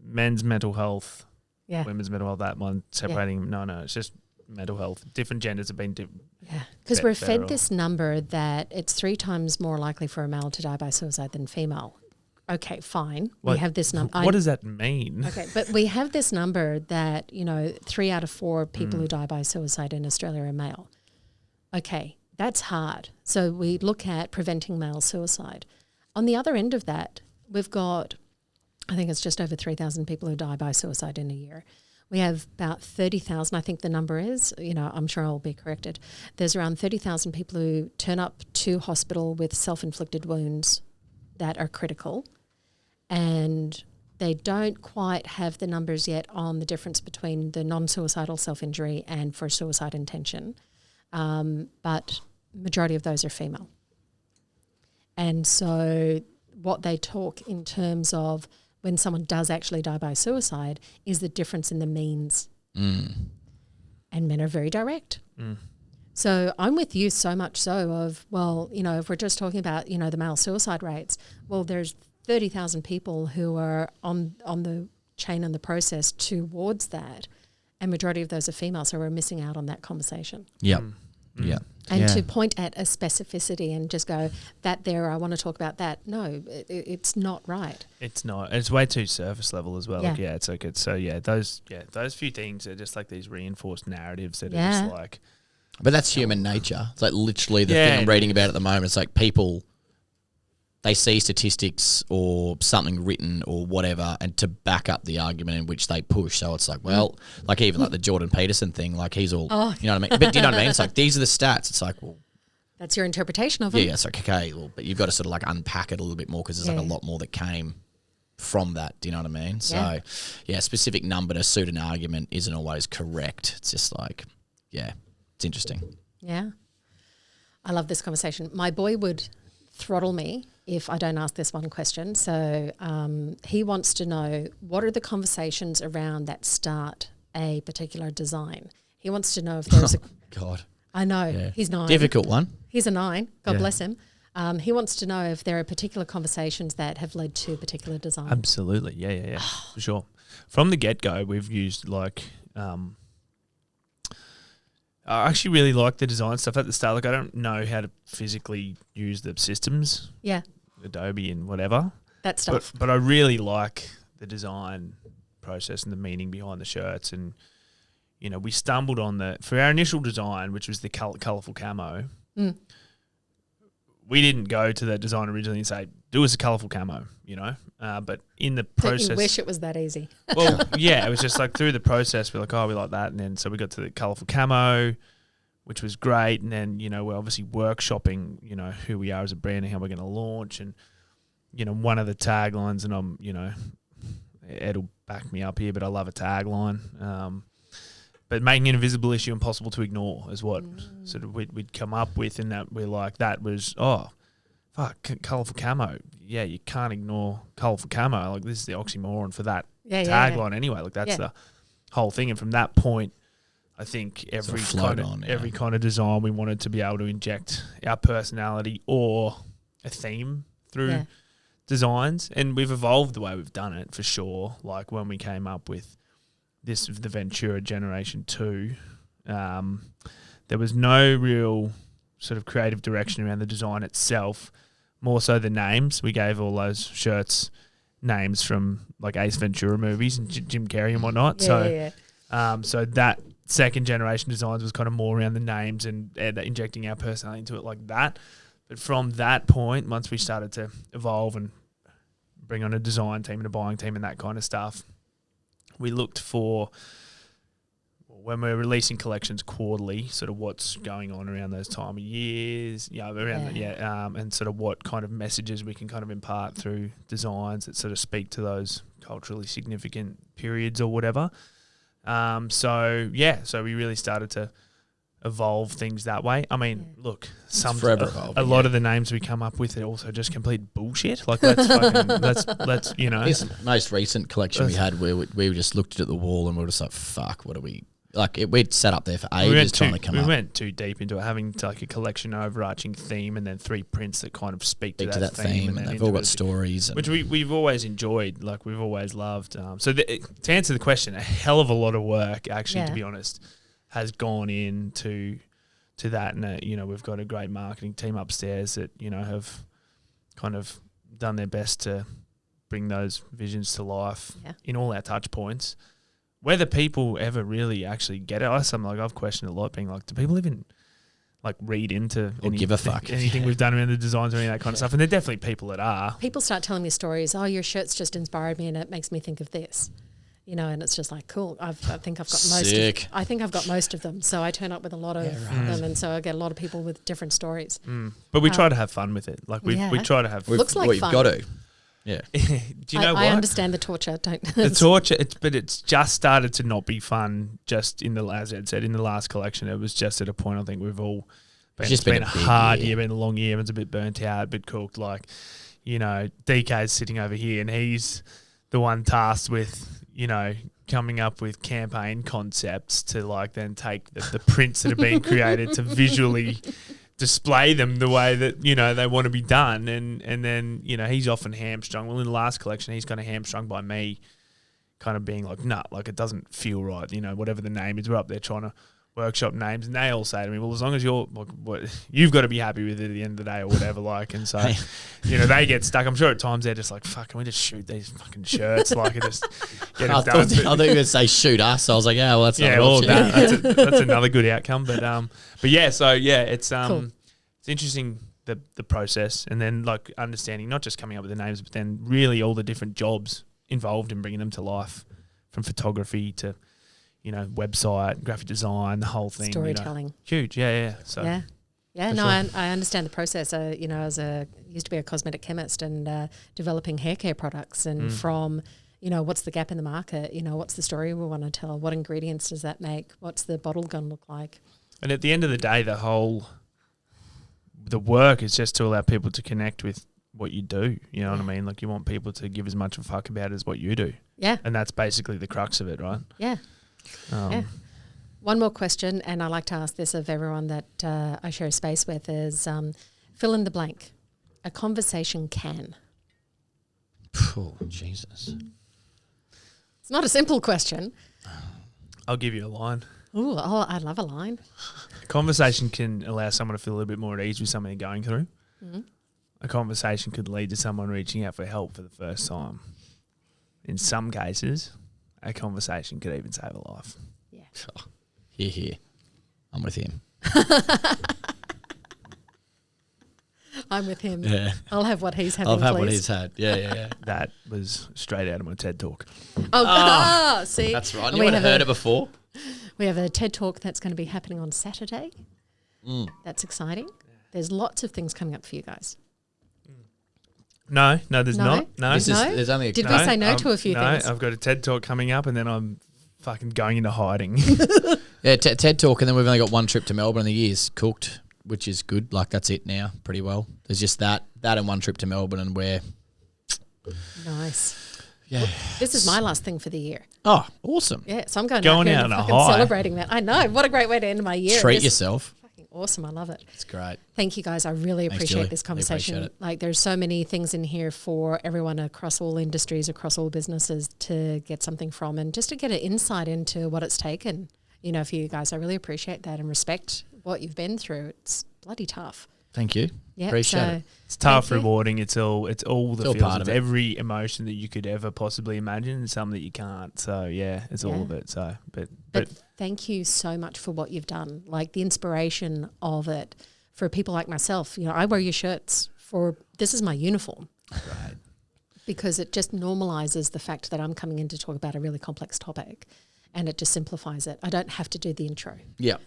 Men's mental health. Yeah. Women's mental health. That one separating. No, it's just mental health. Different genders have been different. Yeah, because we're fed this number that it's 3 times more likely for a male to die by suicide than female. Okay, fine. We have this number. What does that mean? Okay, but we have this number that, 3 out of 4 people who die by suicide in Australia are male. Okay, that's hard. So we look at preventing male suicide. On the other end of that, we've got, I think it's just over 3,000 people who die by suicide in a year. We have about 30,000, I think the number is, I'm sure I'll be corrected. There's around 30,000 people who turn up to hospital with self-inflicted wounds that are critical, and they don't quite have the numbers yet on the difference between the non-suicidal self-injury and for suicide intention, but majority of those are female. And so what they talk in terms of when someone does actually die by suicide is the difference in the means. And men are very direct. So I'm with you so much so of, well, if we're just talking about, the male suicide rates, well, there's 30,000 people who are on the chain and the process towards that, and majority of those are female, so we're missing out on that conversation. Yep. Yeah. And to point at a specificity and just go, that there, I want to talk about that. No, it's not right. It's not. It's way too surface level as well. Yeah. It's okay. So those few things are just like these reinforced narratives that are just like. But that's human nature. It's like literally the thing I'm reading about at the moment. It's like people, they see statistics or something written or whatever, and to back up the argument in which they push. So it's like, well, like even like the Jordan Peterson thing, like he's all, you know what I mean? But do you know what I mean? It's like, these are the stats. It's like, well. That's your interpretation of it. Yeah, it's like, okay, well, but you've got to sort of like unpack it a little bit more because there's like a lot more that came from that. Do you know what I mean? So, specific number to suit an argument isn't always correct. It's just like, it's interesting. Yeah. I love this conversation. My boy would throttle me if I don't ask this one question. So he wants to know, what are the conversations around that start a particular design? He wants to know if there's a... God. I know. He's 9. Difficult one. He's a 9. God bless him. He wants to know if there are particular conversations that have led to particular designs. Absolutely. Yeah. For sure. From the get-go, we've used like... I actually really like the design stuff at the start. Like, I don't know how to physically use the systems. Yeah. Adobe and whatever. That stuff. But I really like the design process and the meaning behind the shirts. And, we stumbled on for our initial design, which was the colourful camo, we didn't go to the design originally and say, do us a colourful camo, but in the process. You wish it was that easy. Well, it was just like through the process, we're like, we like that. And then so we got to the colourful camo, which was great. And then, we're obviously workshopping, who we are as a brand and how we're going to launch. And, one of the taglines, and Ed will back me up here, but I love a tagline. But making an invisible issue impossible to ignore is what sort of we'd come up with, and that we're like, that was, colourful camo. Yeah, you can't ignore colourful camo. Like, this is the oxymoron for that tagline anyway. Like, that's the whole thing. And from that point, I think every kind of design we wanted to be able to inject our personality or a theme through designs. And we've evolved the way we've done it for sure. Like when we came up with the Ventura Generation 2, there was no real sort of creative direction around the design itself, more so the names. We gave all those shirts names from like Ace Ventura movies and Jim Carrey and whatnot. So that second generation designs was kind of more around the names and injecting our personality into it like that. But from that point, once we started to evolve and bring on a design team and a buying team and that kind of stuff, we looked for, when we're releasing collections quarterly, sort of what's going on around those time of years, and sort of what kind of messages we can kind of impart through designs that sort of speak to those culturally significant periods or whatever. So we really started to evolve things that way. I mean, look, a lot of the names we come up with are also just complete bullshit. Like let's This most recent collection we had where we just looked at the wall and we were just like, fuck, what are we like? We'd sat up there for ages trying to come up. We went too deep into it, having like a collection overarching theme and then 3 prints that kind of speak to that theme, and they've all got stories, which we've always enjoyed. Like we've always loved. To answer the question, a hell of a lot of work actually, to be honest, has gone into that, and we've got a great marketing team upstairs that have kind of done their best to bring those visions to life in all our touch points. Whether people ever really actually get it, I've questioned a lot, being like, do people even like read into give a fuck anything we've done around the designs or any of that kind of stuff? And there are definitely people that are. People start telling me stories. Oh, your shirt's just inspired me, and it makes me think of this. And it's just like, cool. I think I've got most of them. So I turn up with a lot of them, and so I get a lot of people with different stories. But we try to have fun with it. Like we try to have. Looks like fun. You've got to. Yeah. Do you know what? I understand the torture. The torture, but it's just started to not be fun. Just as Ed said, in the last collection, it was just at a point. I think we've all been. It's been a hard year, been a long year. Everyone's a bit burnt out, a bit cooked. Like, DK's sitting over here, and he's the one tasked with coming up with campaign concepts to like then take the prints that have been created to visually display them the way that they want to be done, and then he's often hamstrung. Well, in the last collection, he's kind of hamstrung by me, kind of being like, like it doesn't feel right. Whatever the name is, we're up there trying to workshop names, and they all say to me, well, as long as you're you've got to be happy with it at the end of the day or whatever. Like, and so they get stuck. I'm sure at times they're just like, fuck, can we just shoot these fucking shirts? Like, and just get it done. I thought you were going to say shoot us. I was like, well, that's not an option. That's another good outcome. But it's cool. It's interesting the process, and then like understanding not just coming up with the names, but then really all the different jobs involved in bringing them to life, from photography to website, graphic design, the whole thing. Storytelling. Huge, yeah. So no, sure. I understand the process. Used to be a cosmetic chemist and developing hair care products, and from what's the gap in the market, what's the story we want to tell, what ingredients does that make, what's the bottle gonna look like. And at the end of the day, the work is just to allow people to connect with what you do. You know what I mean? Like, you want people to give as much of a fuck about it as what you do. Yeah. And that's basically the crux of it, right? Yeah. One more question, and I like to ask this of everyone that I share space with, is fill in the blank. A conversation can. Oh, Jesus. It's not a simple question. I'll give you a line. Ooh, I love a line. A conversation can allow someone to feel a little bit more at ease with something they're going through. Mm-hmm. A conversation could lead to someone reaching out for help for the first time. In some cases, a conversation could even save a life. Yeah. Oh, here. I'm with him. I'm with him. Yeah. I'll have what he's having, I'll have please. what he's had. Yeah. That was straight out of my TED Talk. See? That's right. You would have heard it before. We have a TED Talk that's going to be happening on Saturday. That's exciting. There's lots of things coming up for you guys. No, there's not. No. There's only Did we say no to a few things? No, I've got a TED Talk coming up, and then I'm fucking going into hiding. Yeah, TED Talk, and then we've only got one trip to Melbourne, and the year's cooked, which is good. Like, that's it now, pretty well. There's just that and one trip to Melbourne, and we're... Nice. Yeah. Well, this is my last thing for the year. Oh, awesome. Yeah, so I'm going out and on a high. Celebrating that. I know. What a great way to end my year. Treat yourself. Fucking awesome. I love it. It's great. Thank you, guys. I really appreciate this conversation. Appreciate it. Like, there's so many things in here for everyone across all industries, across all businesses to get something from, and just to get an insight into what it's taken, for you guys. I really appreciate that and respect what you've been through. It's bloody tough. Thank you. Yeah, appreciate it. It's tough, rewarding. It's all the feels. Part of it's it. every emotion that you could ever possibly imagine, and some that you can't. So it's all of it. So, but thank you so much for what you've done. Like, the inspiration of it for people like myself. I wear your shirts this is my uniform. Right. Because it just normalizes the fact that I'm coming in to talk about a really complex topic. and it just simplifies it. I don't have to do the intro. Yeah.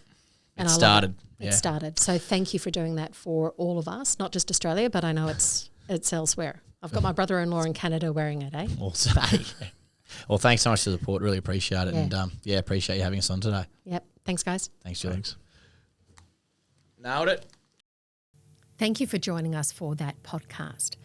And It I love started. it. It started. So thank you for doing that for all of us, not just Australia, but I know it's elsewhere. I've got my brother-in-law in Canada wearing it, eh? Awesome. Well, thanks so much for the support. Really appreciate it. Yeah. And appreciate you having us on today. Yep. Thanks, guys. Thanks, Julie. Thanks. Nailed it. Thank you for joining us for that podcast.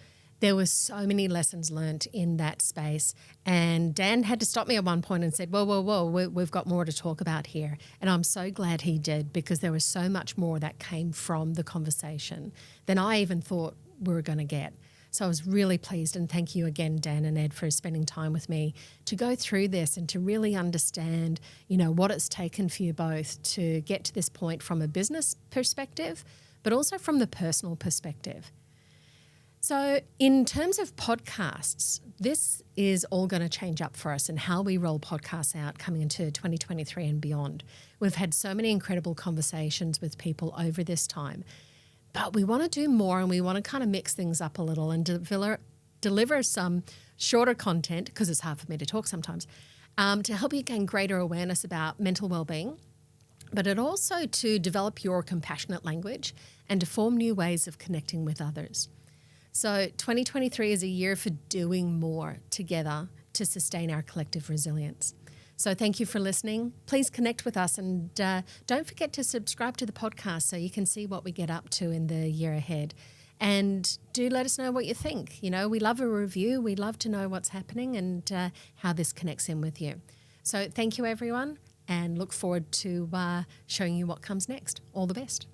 There were so many lessons learnt in that space, and Dan had to stop me at one point and said, whoa, we've got more to talk about here. And I'm so glad he did, because there was so much more that came from the conversation than I even thought we were going to get. So I was really pleased, and thank you again, Dan and Ed, for spending time with me to go through this and to really understand, what it's taken for you both to get to this point from a business perspective, but also from the personal perspective. So in terms of podcasts, this is all going to change up for us and how we roll podcasts out coming into 2023 and beyond. We've had so many incredible conversations with people over this time, but we want to do more, and we want to kind of mix things up a little and deliver some shorter content, because it's hard for me to talk sometimes, to help you gain greater awareness about mental well-being, but it also to develop your compassionate language and to form new ways of connecting with others. So 2023 is a year for doing more together to sustain our collective resilience. So thank you for listening. Please connect with us, and don't forget to subscribe to the podcast so you can see what we get up to in the year ahead. And do let us know what you think. We love a review. We love to know what's happening and how this connects in with you. So thank you, everyone, and look forward to showing you what comes next. All the best.